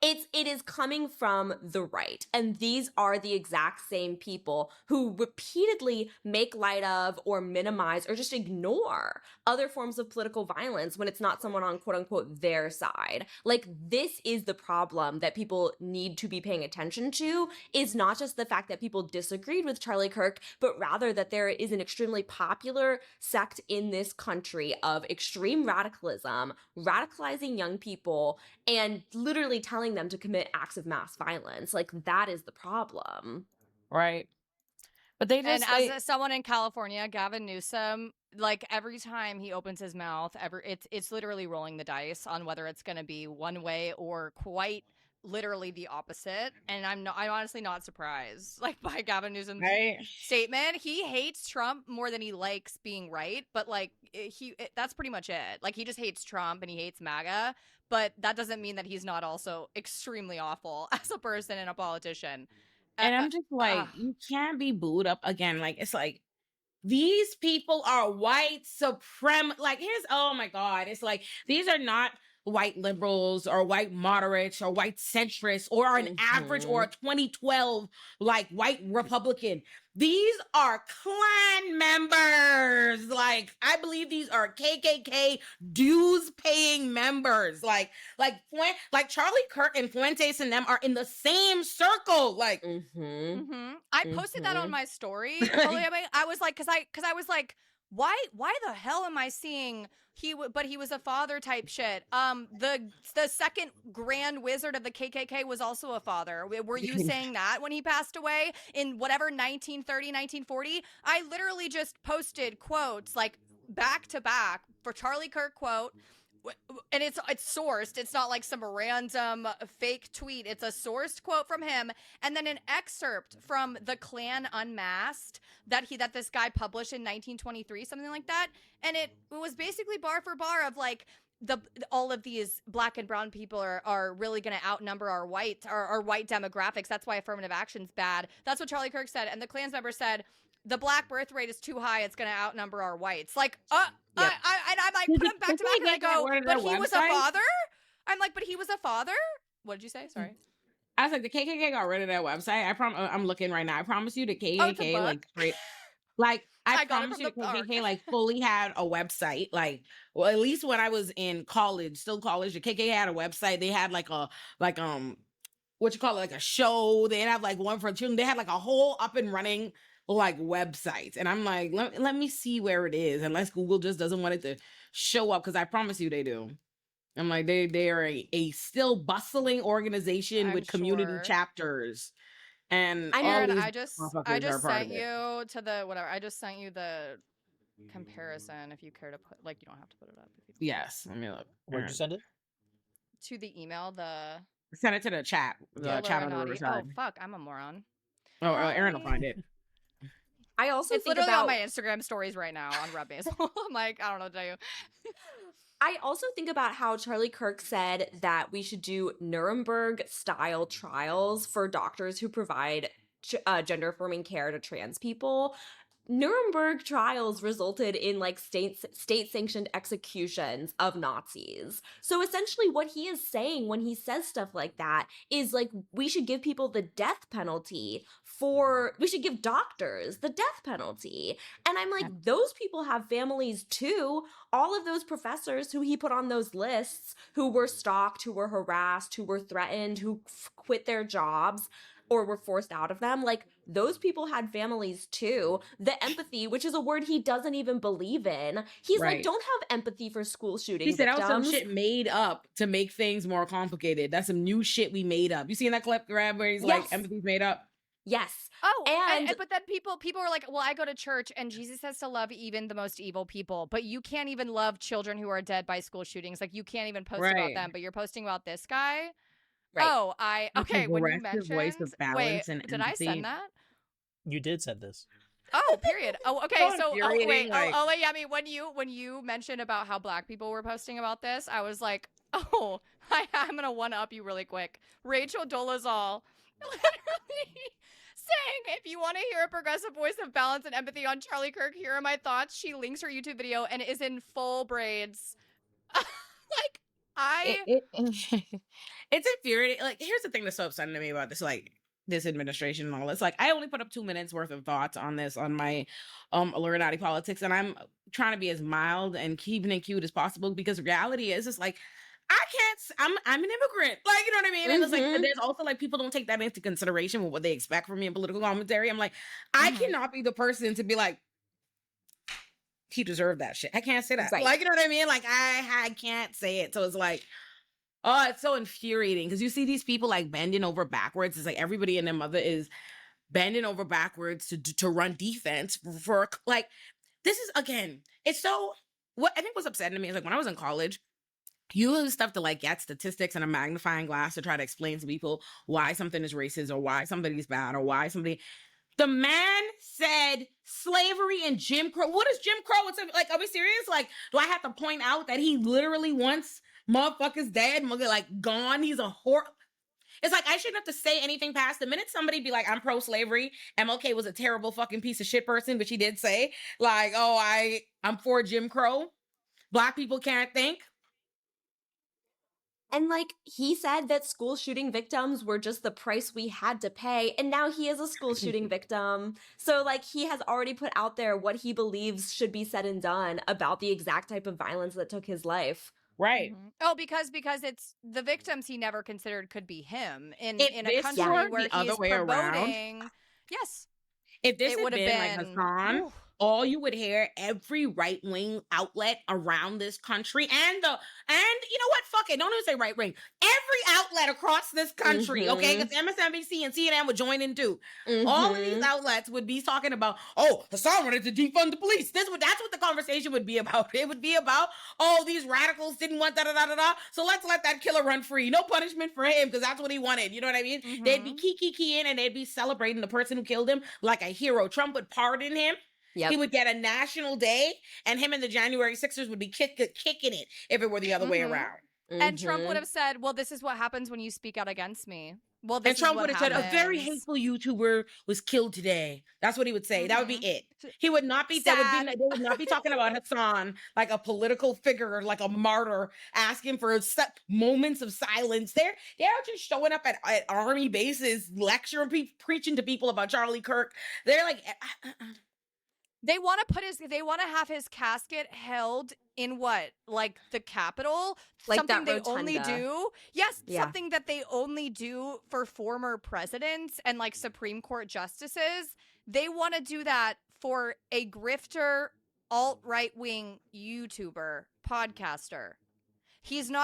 It is coming from the right. And these are the exact same people who repeatedly make light of or minimize or just ignore other forms of political violence when it's not someone on quote unquote their side. Like, this is the problem that people need to be paying attention to, is not just the fact that people disagreed with Charlie Kirk, but rather that there is an extremely popular sect in this country of extreme radicalism, radicalizing young people, and literally telling them to commit acts of mass violence. Like, that is the problem. Right. But they just, and as someone in California, Gavin Newsom, like, every time he opens his mouth, it's literally rolling the dice on whether it's going to be one way or quite literally the opposite. And I'm honestly not surprised, like, by Gavin Newsom's statement. He hates Trump more than he likes being right, but like that's pretty much it. Like, he just hates Trump and he hates MAGA, but that doesn't mean that he's not also extremely awful as a person and a politician. And I'm just like, you can't be booed up again. Like, it's like, these people are white supremacists. Like, oh my God. It's like, these are not white liberals or white moderates or white centrists or an average or a 2012 like white Republican. These are Klan members. Like, I believe these are KKK dues paying members. Like Charlie Kirk and Fuentes and them are in the same circle. Like, I posted that on my story. I was like, because I was like, why the hell am I seeing but he was a father type shit? The second grand wizard of the KKK was also a father. Were you saying that when he passed away in whatever 1930, 1940? I literally just posted quotes like back to back for Charlie Kirk quote. And it's sourced. It's not like some random fake tweet. It's a sourced quote from him, and then an excerpt from the Klan Unmasked that this guy published in 1923, something like that. And it was basically bar for bar of like all of these black and brown people are really going to outnumber our white demographics. That's why affirmative action's bad. That's what Charlie Kirk said, and the Klan's member said, the black birth rate is too high. It's going to outnumber our whites. Like, I'm like, put him back to back, and I go, but he was a father? I'm like, but he was a father? What did you say? Sorry. I was like, the KKK got rid of that website. I'm looking right now. I promise you the KKK, I promise you the KKK, like, fully had a website. Like, well, at least when I was in college, the KKK had a website. They had like what you call it, like a show. They'd have like one for children. They had like a whole up and running like websites, and I'm like, let me see where it is, unless Google just doesn't want it to show up, because I promise you they do. I'm like, they are a still bustling organization with community chapters, and I just sent you to the whatever. I just sent you the comparison. If you care to put, like, you don't have to put it up. Yes, let me look. Where'd you send it? To the email. Send it to the chat. The chat on the Riverside. Oh fuck, I'm a moron. Oh, Aaron will find it. I also it's think literally about on my Instagram stories right now on Red Basil. I'm like, I don't know what to tell you. I also think about how Charlie Kirk said that we should do Nuremberg-style trials for doctors who provide gender-affirming care to trans people. Nuremberg trials resulted in like state-sanctioned executions of Nazis. So essentially what he is saying when he says stuff like that is like, we should give people the death penalty we should give doctors the death penalty. And I'm like, those people have families too. All of those professors who he put on those lists, who were stalked, who were harassed, who were threatened, who quit their jobs or were forced out of them, like those people had families too. The empathy, which is a word he doesn't even believe in. He's like, don't have empathy for school shooting He said victims. that was some shit made up to make things more complicated. That's some new shit we made up. You seen that clip grab where he's like, empathy's made up? Yes. Oh, and but then people were like, well, I go to church and Jesus says to love even the most evil people, but you can't even love children who are dead by school shootings. Like you can't even post about them, but you're posting about this guy. Right. Oh, when you mentioned voice of balance and did I send that? You did send this. Oh, period. Oh, okay. So wait. Olay, Yummy, when you mentioned about how Black people were posting about this, I was like, oh, I'm gonna one up you really quick. Rachel Dolezal literally saying, if you want to hear a progressive voice of balance and empathy on Charlie Kirk, here are my thoughts. She links her YouTube video and is in full braids. Like it's infuriating. Like, here's the thing that's so upsetting to me about this, like, this administration and all this. Like, I only put up 2 minutes worth of thoughts on this on my Illuminati politics, and I'm trying to be as mild and keeping it cute as possible, because reality is just like, I'm an immigrant. Like, you know what I mean? And it's like, there's also like, people don't take that into consideration with what they expect from me in political commentary. I'm like, I cannot be the person to be like, he deserved that shit. I can't say that. Right. Like, you know what I mean? Like, I can't say it. So it's like, oh, it's so infuriating, because you see these people like bending over backwards. It's like everybody and their mother is bending over backwards to run defense for like, this is, again, it's so, what I think was upsetting to me is like, when I was in college, you use stuff to like get statistics and a magnifying glass to try to explain to people why something is racist or why somebody's bad or why somebody. The man said slavery and Jim Crow. What is Jim Crow? It's like, are we serious? Like, do I have to point out that he literally wants motherfuckers dead, like gone? He's a whore. It's like, I shouldn't have to say anything past the minute somebody be like, I'm pro-slavery. MLK was a terrible fucking piece of shit person, which he did say. Like, oh, I'm for Jim Crow. Black people can't think. And like, he said that school shooting victims were just the price we had to pay. And now he is a school shooting victim. So like, he has already put out there what he believes should be said and done about the exact type of violence that took his life. Right. Oh, because it's the victims he never considered could be him in a country where he's promoting. Yes. If this had been like Hasan, all you would hear, every right-wing outlet around this country and you know what? Fuck it. Don't even say right-wing. Every outlet across this country, okay? Because MSNBC and CNN would join in too. All of these outlets would be talking about, oh, Hasan wanted to defund the police. That's what the conversation would be about. It would be about, oh, these radicals didn't want da-da-da-da-da, so let's let that killer run free. No punishment for him, because that's what he wanted. You know what I mean? They'd be kiki-kikiing and they'd be celebrating the person who killed him like a hero. Trump would pardon him. Yep. He would get a national day, and him and the January 6ers would be kicking it if it were the other way around. And Trump would have said, well, this is what happens when you speak out against me. Well, this and Trump would have said, happens. a very hateful YouTuber was killed today. That's what he would say. That would be it. He would not be, they would not be talking about Hasan like a political figure, like a martyr, asking for moments of silence. They're just showing up at army bases, lecturing, preaching to people about Charlie Kirk. They're like... They want to have his casket held in what? Like the Capitol? Like something that they only do? Yes, yeah. Something that they only do for former presidents and like Supreme Court justices. They want to do that for a grifter, alt-right-wing YouTuber, podcaster.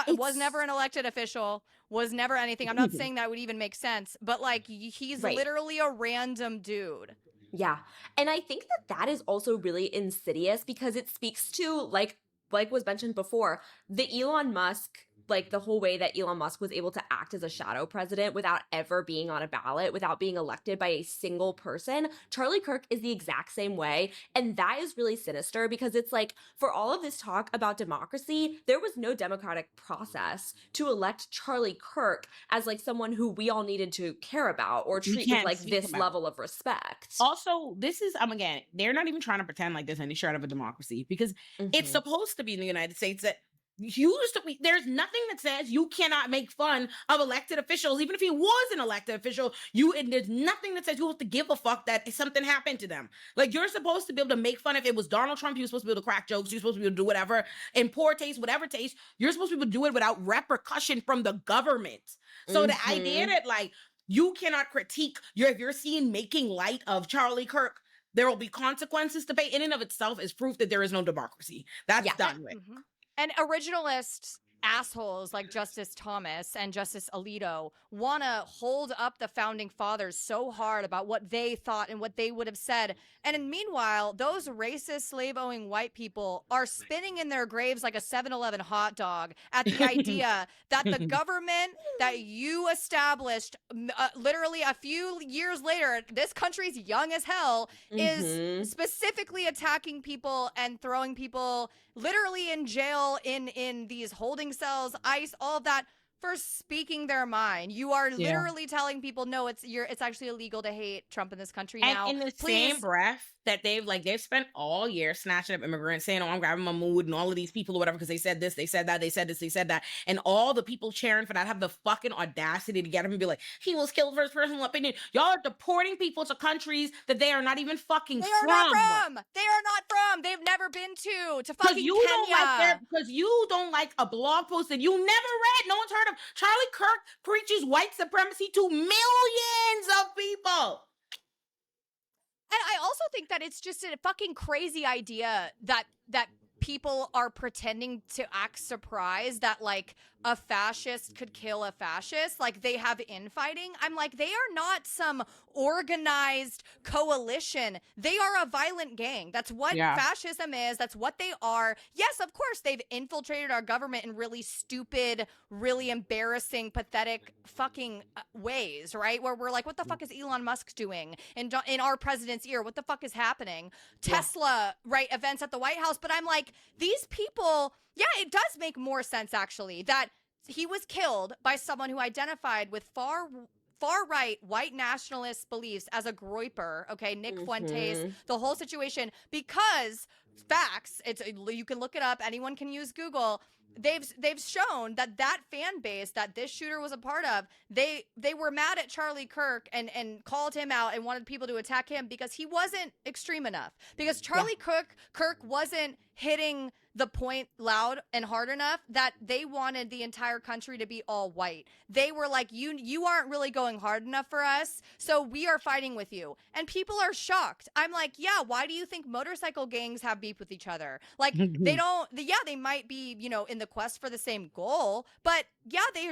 Was never an elected official, was never anything. I'm not saying that would even make sense, but like he's literally a random dude. Yeah. And I think that is also really insidious, because it speaks to, like was mentioned before, the Elon Musk, like the whole way that Elon Musk was able to act as a shadow president without ever being on a ballot, without being elected by a single person. Charlie Kirk is the exact same way. And that is really sinister, because it's like, for all of this talk about democracy, there was no democratic process to elect Charlie Kirk as like someone who we all needed to care about or treat with like this level of respect. Also, this is, again, they're not even trying to pretend like there's any shred of a democracy, because it's supposed to be in the United States that there's nothing that says you cannot make fun of elected officials, even if he was an elected official. And there's nothing that says you have to give a fuck that something happened to them. Like, you're supposed to be able to make fun. If it was Donald Trump, you're supposed to be able to crack jokes. You're supposed to be able to do whatever in poor taste, whatever taste. You're supposed to be able to do it without repercussion from the government. So the idea that like you cannot critique if you're seen making light of Charlie Kirk, there will be consequences to pay. In and of itself is proof that there is no democracy. That's done with. Mm-hmm. And originalist assholes like Justice Thomas and Justice Alito want to hold up the founding fathers so hard about what they thought and what they would have said. And meanwhile, those racist, slave-owing white people are spinning in their graves like a 7-Eleven hot dog at the idea that the government that you established literally a few years later, this country's young as hell, is specifically attacking people and throwing people literally in jail, in these holding cells, ICE, all of that, for speaking their mind. You are literally telling people, no, it's actually illegal to hate Trump in this country now. And in the same breath that they've spent all year snatching up immigrants, saying, oh, I'm grabbing my mood, and all of these people or whatever, because they said this, they said that, they said this, they said that. And all the people cheering for that have the fucking audacity to get him and be like, he was killed for his personal opinion. Y'all are deporting people to countries that they are not even fucking from. They are not from. They've never been to fucking Kenya. Because you don't like a blog post that you never read. No one's heard of. Charlie Kirk preaches white supremacy to millions of people. And I also think that it's just a fucking crazy idea that people are pretending to act surprised that like a fascist could kill a fascist, like they have infighting. I'm like, they are not some organized coalition. They are a violent gang. That's what fascism is. That's what they are. Yes, of course, they've infiltrated our government in really stupid, really embarrassing, pathetic fucking ways, right? Where we're like, what the fuck is Elon Musk doing in our president's ear? What the fuck is happening? Tesla, right? Events at the White House. But I'm like, these people, it does make more sense actually that he was killed by someone who identified with far-right white nationalist beliefs as a groyper, okay? Nick Fuentes, the whole situation, because facts, you can look it up, anyone can use Google. They've shown that fan base that this shooter was a part of, they were mad at Charlie Kirk and called him out and wanted people to attack him because he wasn't extreme enough. Because Charlie Kirk wasn't hitting the point loud and hard enough that they wanted the entire country to be all white. They were like, you aren't really going hard enough for us, so we are fighting with you. And people are shocked. I'm like, why do you think motorcycle gangs have beef with each other? Like, they might be, in the quest for the same goal, but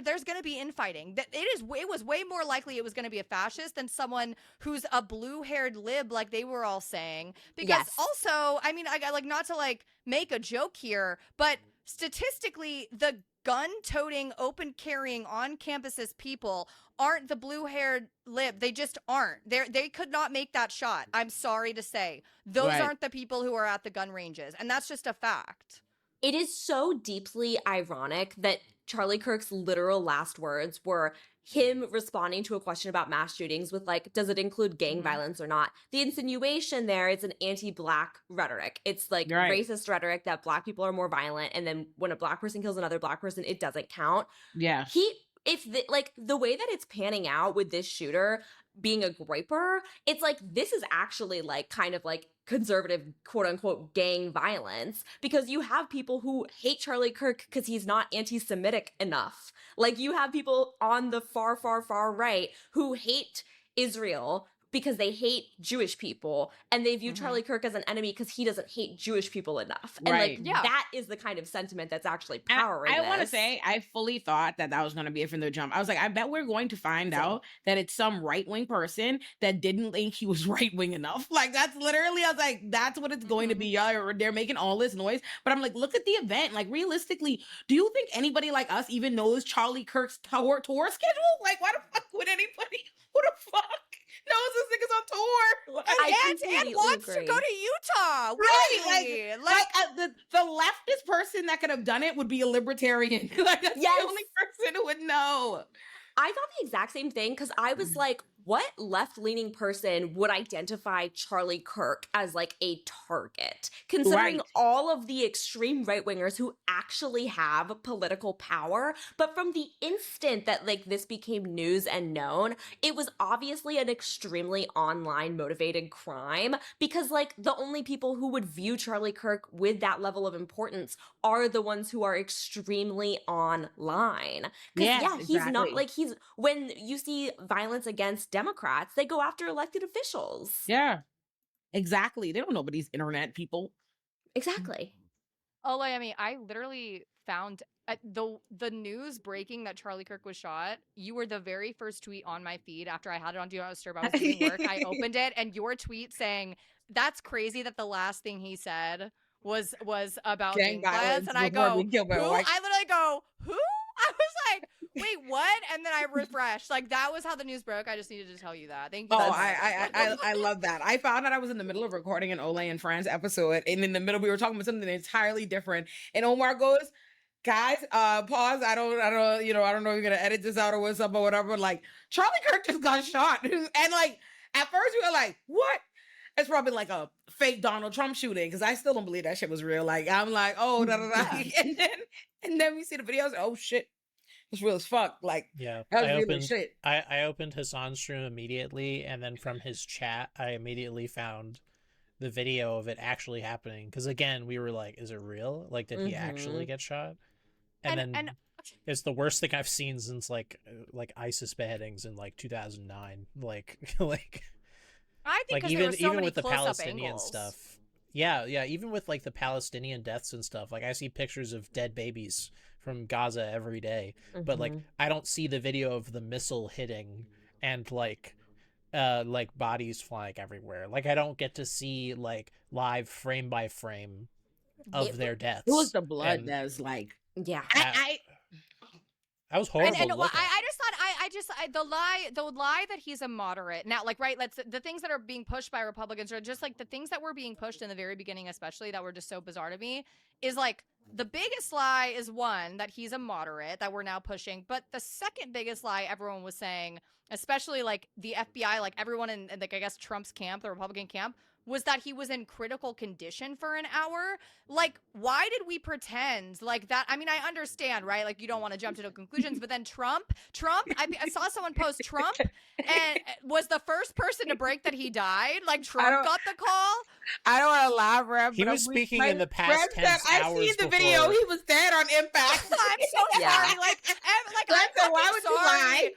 there's going to be infighting. It was way more likely it was going to be a fascist than someone who's a blue-haired lib, like they were all saying. Because also, I mean, I got like, not to like make a joke here, but statistically, the gun-toting, open-carrying, on-campuses people aren't the blue-haired lib. They just aren't. They could not make that shot. I'm sorry to say. Those aren't the people who are at the gun ranges, and that's just a fact. It is so deeply ironic that Charlie Kirk's literal last words were him responding to a question about mass shootings with like, does it include gang violence or not? The insinuation there is an anti-black rhetoric. It's like racist rhetoric that black people are more violent, and then when a black person kills another black person, it doesn't count. Yeah. The way that it's panning out with this shooter being a groyper, it's like, this is actually like kind of like conservative quote unquote gang violence, because you have people who hate Charlie Kirk because he's not anti-Semitic enough. Like, you have people on the far, far, far right who hate Israel because they hate Jewish people, and they view Charlie Kirk as an enemy because he doesn't hate Jewish people enough. And that is the kind of sentiment that's actually powering I want to say, I fully thought that was going to be it from the jump. I was like, I bet we're going to find out that it's some right-wing person that didn't think he was right-wing enough. Like, that's literally, I was like, that's what it's going to be. Y'all, they're making all this noise. But I'm like, look at the event. Like, realistically, do you think anybody like us even knows Charlie Kirk's tour schedule? Like, why the fuck would anybody? Who the fuck knows this nigga's on tour? And wants to go to Utah. Right. Like the leftist person that could have done it would be a libertarian. Like, that's the only person who would know. I thought the exact same thing, because I was like, what left-leaning person would identify Charlie Kirk as like a target, considering all of the extreme right-wingers who actually have political power? But from the instant that like this became news and known, it was obviously an extremely online motivated crime, because like the only people who would view Charlie Kirk with that level of importance are the ones who are extremely online. Because he's not like, when you see violence against Democrats, they go after elected officials. Yeah, exactly. They don't know about these internet people. Exactly. Olay, I mean, I literally found the news breaking that Charlie Kirk was shot. You were the very first tweet on my feed after I had it on Do Not Disturb. I was doing work. I opened it, and your tweet saying, "That's crazy that the last thing he said was about gang violence." And I go, "Who?" I literally go, "Who?" I was like, "Wait, what?" And then I refreshed. Like, that was how the news broke. I just needed to tell you that. Thank you. Oh, I love that. I found out I was in the middle of recording an Olay and Friends episode, and in the middle we were talking about something entirely different. And Omar goes, "Guys, pause. I don't know if you're gonna edit this out or what's up or whatever. Like, Charlie Kirk just got shot." And like, at first we were like, "What?" It's probably like a fake Donald Trump shooting, because I still don't believe that shit was real. Like, I'm like, oh, da da da. And then we see the videos. Oh shit, it's real as fuck. Like, that was real shit. I opened Hasan's stream immediately, and then from his chat, I immediately found the video of it actually happening. Because again, we were like, is it real? Like, did he actually get shot? And then it's the worst thing I've seen since like ISIS beheadings in like 2009. Like I think like even with the Palestinian angles. stuff. Yeah, even with like the Palestinian deaths and stuff. Like I see pictures of dead babies from Gaza every day, but like I don't see the video of the missile hitting and like bodies flying everywhere. Like I don't get to see like live frame by frame of their deaths. It was the blood that's like, I was horrible. And I just thought the lie that he's a moderate now, like, right, the things that are being pushed by Republicans are just like the things that were being pushed in the very beginning, especially, that were just so bizarre to me, is like the biggest lie is one, that he's a moderate that we're now pushing, but the second biggest lie everyone was saying, especially like the FBI, like everyone in like I guess Trump's camp, the Republican camp, was that he was in critical condition for an hour. Like, why did we pretend like that? I mean, I understand, right? Like, you don't want to jump to no conclusions, but then Trump, I saw someone post Trump and was the first person to break that he died. Like, Trump got the call. I don't want to laugh, Rev. He was speaking in the past tense hours. I seen the video. He was dead on impact. I'm so sorry. Why would you lie?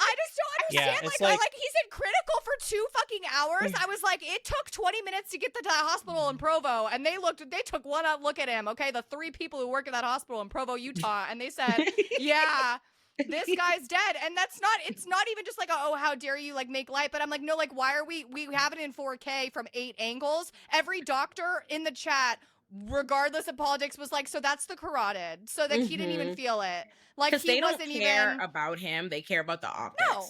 I just don't understand. Like, he's in critical for 2 fucking hours. I was like, it took 20 minutes to get to the hospital in Provo, and they took one look at him. Okay, the 3 people who work at that hospital in Provo, Utah, and they said, yeah, this guy's dead. And it's not even just like, oh, how dare you like make light, but I'm like, no, like, why are we have it in 4K from 8 angles? Every doctor in the chat, regardless of politics, was like, so that's the carotid, so that he didn't even feel it. Like, he wasn't even care about him. They care about the optics. No.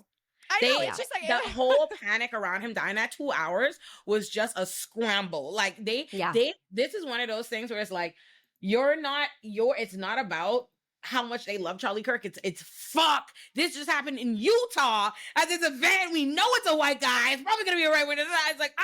I know, it's just like the whole panic around him dying at 2 hours was just a scramble. Like this is one of those things where it's like, it's not about how much they love Charlie Kirk. It's fuck. This just happened in Utah at this event. We know it's a white guy. It's probably gonna be a right winger. It's like,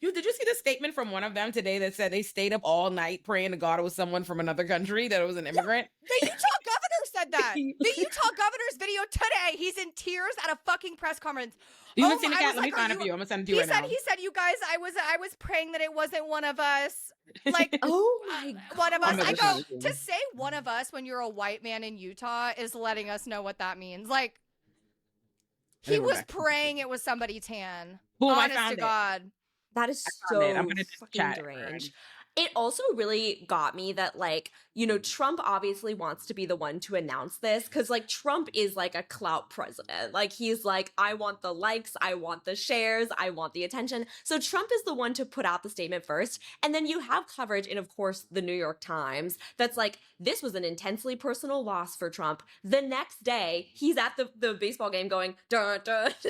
did you see the statement from one of them today that said they stayed up all night praying to God it was someone from another country, that it was an immigrant? The Utah governor said that. The Utah governor's video today. He's in tears at a fucking press conference. You haven't seen the cat? Let me find it for you. I'm gonna send it to you right now. He said, you guys, I was praying that it wasn't one of us. Like, oh my God. One of us. I go, to say one of us when you're a white man in Utah is letting us know what that means. Like, he was praying it was somebody tan. Boom, honest I found to God. That is so fucking strange. It also really got me that, like, you know, Trump obviously wants to be the one to announce this, because, like, Trump is like a clout president. Like, he's like, I want the likes, I want the shares, I want the attention. So Trump is the one to put out the statement first. And then you have coverage in, of course, the New York Times that's like, this was an intensely personal loss for Trump. The next day, he's at the baseball game going, duh, duh, duh,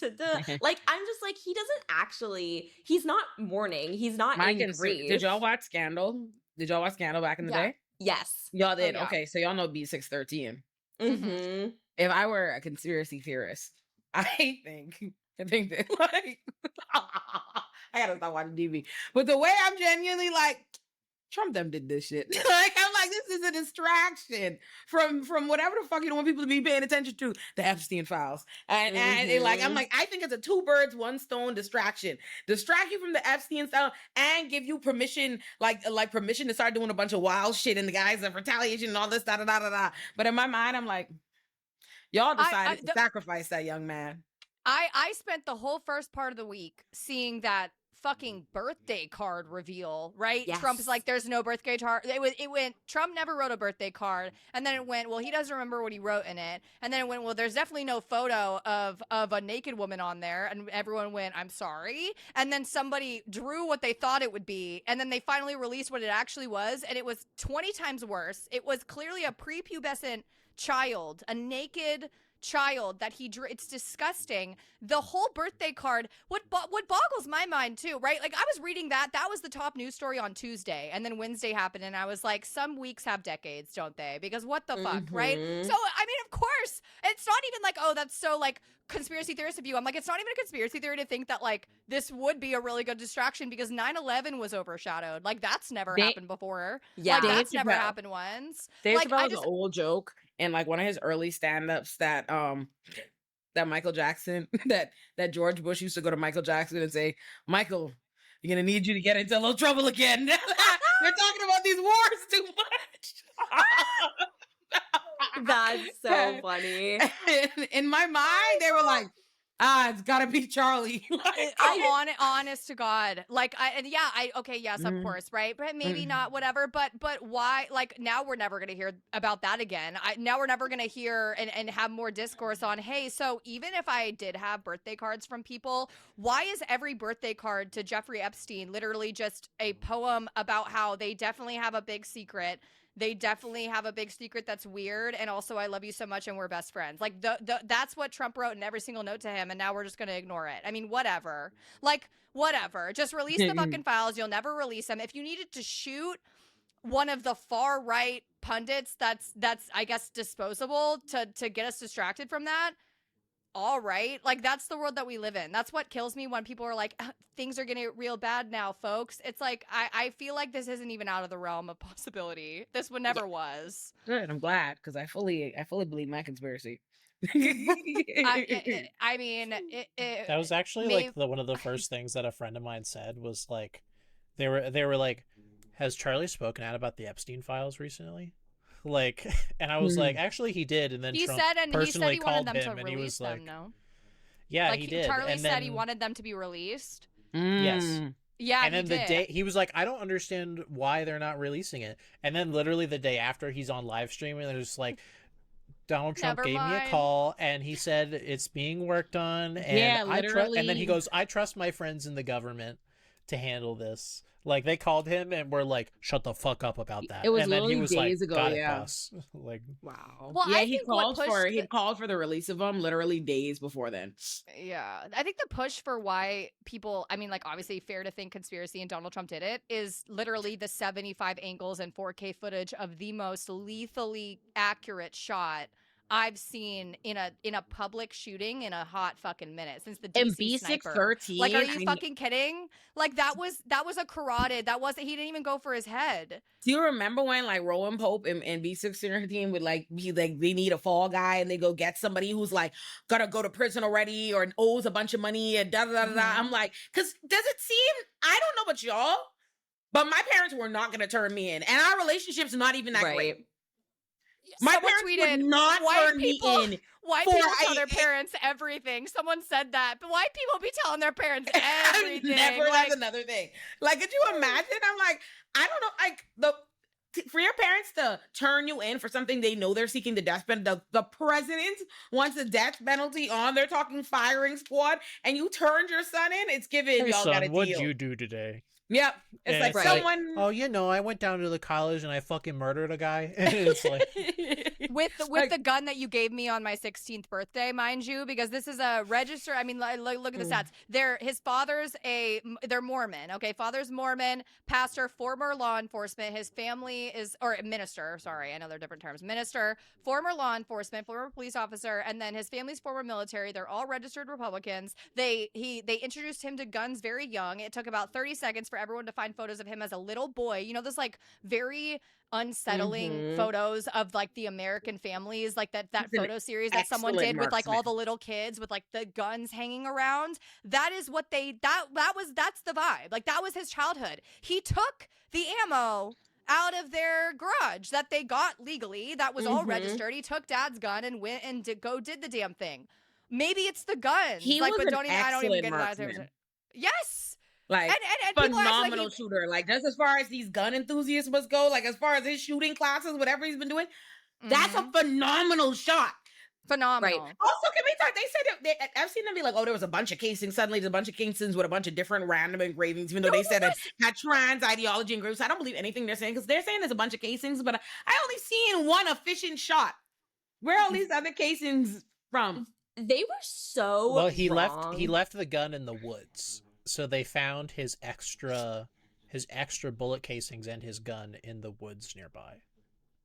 duh, duh. Like, I'm just like, he doesn't actually, he's not mourning. He's not in grief. Did y'all watch Scandal? Did y'all watch Scandal back in the day? Yes. Y'all did? Okay, so y'all know B613. Mm-hmm. If I were a conspiracy theorist, I think I think that like I gotta stop watching TV. But the way I'm genuinely like, Trump them did this shit. Like I'm like, this is a distraction from whatever the fuck you don't want people to be paying attention to, the Epstein files. And like I'm like, I think it's a two birds, one stone distraction. Distract you from the Epstein stuff and give you permission, like permission to start doing a bunch of wild shit in the guise of retaliation and all this, da da da da da. But in my mind, I'm like, y'all decided to sacrifice that young man. I spent the whole first part of the week seeing that fucking birthday card reveal, right? Yes. Trump's like, there's no birthday card. It went, Trump never wrote a birthday card. And then it went, well, he doesn't remember what he wrote in it. And then it went, well, there's definitely no photo of a naked woman on there. And everyone went, I'm sorry. And then somebody drew what they thought it would be. And then they finally released what it actually was. And it was 20 times worse. It was clearly a prepubescent child, a naked child that he drew. It's disgusting. The whole birthday card, what boggles my mind too, right? Like I was reading that was the top news story on Tuesday, and then Wednesday happened, and I was like, some weeks have decades, don't they? Because what the fuck, right? So I mean, of course, it's not even like, oh, that's so like conspiracy theorist of you. I'm like, it's not even a conspiracy theory to think that like this would be a really good distraction because 9/11 was overshadowed. Like that's never happened before. Yeah, like, that's never happened once. Dave Like Chappelle was an old joke, and like one of his early stand-ups that Michael Jackson, that George Bush used to go to Michael Jackson and say, Michael, you're gonna need you to get into a little trouble again. They're talking about these wars too much. That's so funny. In my mind, they were like, it's gotta be Charlie. Honest to God, like yes, of course, right, but maybe not, whatever. But why? Like now we're never gonna hear about that again. Now we're never gonna hear and have more discourse on. Hey, so even if I did have birthday cards from people, why is every birthday card to Jeffrey Epstein literally just a poem about how they definitely have a big secret? They definitely have a big secret that's weird, and also I love you so much and we're best friends. Like that's what Trump wrote in every single note to him, and now we're just gonna ignore it. I mean, whatever. Like, whatever. Just release the fucking files. You'll never release them. If you needed to shoot one of the far right pundits that's I guess disposable to get us distracted from that, all right. Like that's the world that we live in. That's what kills me when people are like, things are getting real bad now, folks. It's like I feel like this isn't even out of the realm of possibility. This one never was. Good. I'm glad because I fully believe my conspiracy. I mean, that was actually like one of the first things that a friend of mine said was like, they were like, has Charlie spoken out about the Epstein files recently? Like, and I was like, actually he did, and then he Trump said, and personally he said he wanted called them him, to and he release was them. like, No, yeah, like he did. Charlie and said then, he wanted them to be released. Yes. Yeah, and then the day he was like, I don't understand why they're not releasing it. And then literally the day after, he's on live streaming, and there's like, Donald Trump gave me a call, and he said it's being worked on, and and then he goes, I trust my friends in the government to handle this. Like they called him and were like, "Shut the fuck up about that." It was and then he was days like, ago, "Got yeah. it, boss." Like, wow. Well, yeah, he called for the release of them literally days before then. Yeah, I think the push for why people, I mean, like obviously fair to think conspiracy and Donald Trump did it, is literally the 75 angles and 4K footage of the most lethally accurate shot I've seen in a public shooting in a hot fucking minute since the DC sniper. B613. Like, are you fucking kidding? Like that was a carotid. That wasn't. He didn't even go for his head. Do you remember when like Rowan Pope and B613 would like be like they need a fall guy and they go get somebody who's like gonna go to prison already or owes a bunch of money and da da da da. I'm like, because does it seem? I don't know about y'all, but my parents were not gonna turn me in, and our relationship's not even that great. My parents tweeted, would not turn me in. White people tell their parents everything. Someone said that, but white people be telling their parents everything. That's another thing. Like, could you imagine? I'm like, I don't know. Like for your parents to turn you in for something they know they're seeking the death penalty. The president wants the death penalty on. They're talking firing squad, and you turned your son in. It's given. Hey, y'all son, got a deal. What'd you do today? Yep. It's like someone. Oh, I went down to the college and I fucking murdered a guy. And it's like with the gun that you gave me on my 16th birthday, mind you, because this is a register. I mean, look at the stats. His father's they're Mormon. Okay, father's Mormon, pastor, former law enforcement. His family family is, or minister, sorry, I know they're different terms. Minister, former law enforcement, former police officer, and then his family's former military. They're all registered Republicans. They introduced him to guns very young. It took about 30 seconds for everyone to find photos of him as a little boy. You know, those like very unsettling photos of like the American families, like that photo series that someone did with like all the little kids with like the guns hanging around. That is what that's the vibe. Like that was his childhood. He took the ammo out of their garage that they got legally, that was all registered. He took dad's gun and went and did the damn thing. Maybe it's the guns. He like, was but don't even, I don't even get marksman. it. Yes. Like, and phenomenal shooter. Like, just as far as these gun enthusiasts must go, like as far as his shooting classes, whatever he's been doing, that's a phenomenal shot. Phenomenal. Right. Also, can we talk? They said I've seen them be like, oh, there was a bunch of casings. Suddenly, there's a bunch of casings with a bunch of different random engravings, even though they said it had trans ideology engravings. I don't believe anything they're saying because they're saying there's a bunch of casings, but I only seen one efficient shot. Where are all these other casings from? They were so well. He wrong. left the gun in the woods, so they found his extra bullet casings and his gun in the woods nearby.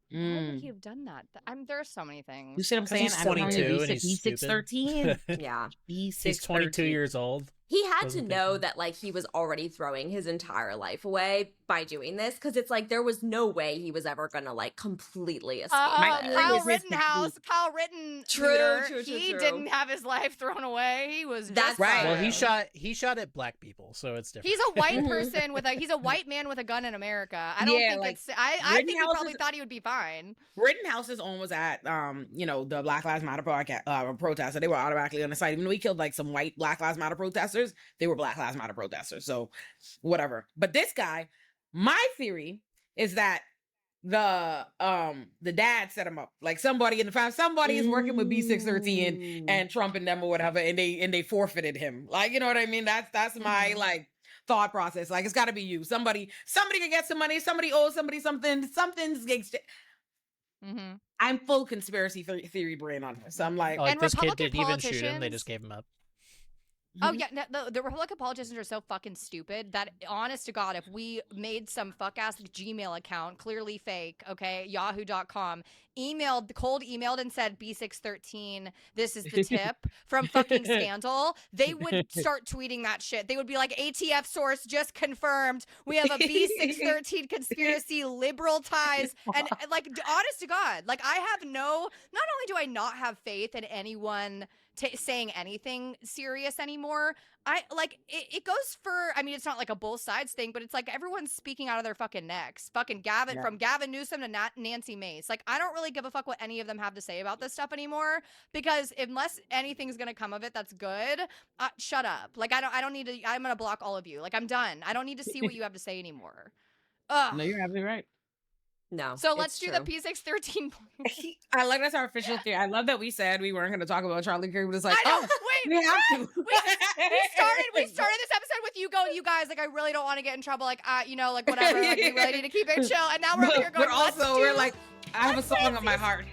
Why would he have done that? There are so many things. You see what I'm saying? He's 22 and he's B613. Yeah. He's 22 years old. He had to know that like he was already throwing his entire life away by doing this, because it's like there was no way he was ever gonna like completely escape. Kyle Rittenhouse, Kyle Ritten, True. He didn't have his life thrown away. He was just right. Well, he shot at black people, so it's different. He's a white person he's a white man with a gun in America. I don't think it's. I think he probably thought he would be fine. Rittenhouse's own was at the Black Lives Matter protest, so they were automatically on the side. Even though he killed like some white Black Lives Matter protesters, they were Black Lives Matter protesters. So whatever. But this guy, my theory is that the dad set him up. Like somebody in the family, somebody is working with B613 and Trump and them or whatever, and they forfeited him. Like, you know what I mean? That's my like thought process. Like, it's got to be you. Somebody can get some money. Somebody owes somebody something. Something's I'm full conspiracy theory brain on this. So I'm like, and this kid Republican didn't even shoot him. They just gave him up. Oh yeah, the Republican politicians are so fucking stupid that, honest to God, if we made some fuck-ass Gmail account, clearly fake, okay, yahoo.com, cold emailed and said B613, this is the tip from fucking Scandal, they would start tweeting that shit. They would be like, ATF source just confirmed, we have a B613 conspiracy, liberal ties, and like, honest to God, like I have not only do I not have faith in anyone saying anything serious anymore, I like it goes for, I mean, it's not like a both sides thing, but it's like everyone's speaking out of their fucking necks. Fucking Gavin, from Gavin Newsom to Nancy Mace. Like, I don't really give a fuck what any of them have to say about this stuff anymore, because unless anything's gonna come of it that's good, shut up. Like, I don't need to, I'm gonna block all of you. Like, I'm done. I don't need to see what you have to say anymore. Ugh. No, you're absolutely right. No. So let's do the P613. I like that's our official theory. I love that we said we weren't going to talk about Charlie Kirk, but it's like, I know. wait, we have to. We started this episode with you guys, like, I really don't want to get in trouble. Like, like, whatever. Like, we really need to keep it chill. And now we're over here going, we're like, I have a song on my heart.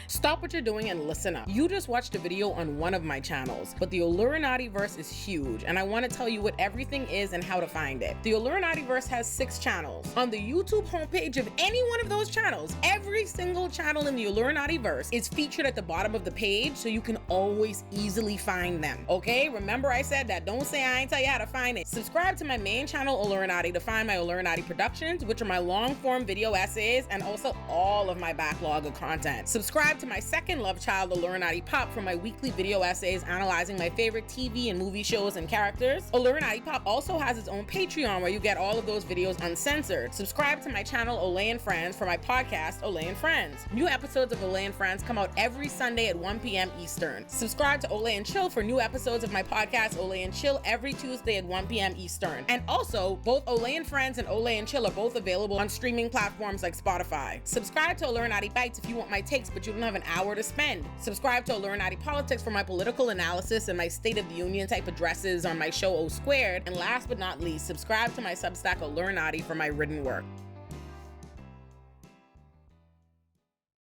Stop what you're doing and listen up. You just watched a video on one of my channels, but the Illuminati-verse is huge, and I want to tell you what everything is and how to find it. The Illuminati-verse has 6 channels. On the YouTube homepage of any one of those channels, every single channel in the Illuminati-verse is featured at the bottom of the page, so you can always easily find them. Okay? Remember I said that. Don't say I ain't tell you how to find it. Subscribe to my main channel, Illuminati, to find my Illuminati productions, which are my long-form video essays and also all of my backlog of content. Subscribe to my second love child, Illuminati Pop, for my weekly video essays analyzing my favorite TV and movie shows and characters. Illuminati Pop also has its own Patreon where you get all of those videos uncensored. Subscribe to my channel, Olay and Friends, for my podcast, Olay and Friends. New episodes of Olay and Friends come out every Sunday at 1 p.m. Eastern. Subscribe to Olay and Chill for new episodes of my podcast, Olay and Chill, every Tuesday at 1 p.m. Eastern. And also, both Olay and Friends and Olay and Chill are both available on streaming platforms like Spotify. Subscribe to Illuminati Bites if you want my takes but you don't have an hour to spend. Subscribe to Illuminati Politics for my political analysis and my State of the Union type addresses on my show O Squared. And last but not least, subscribe to my Substack Illuminati for my written work.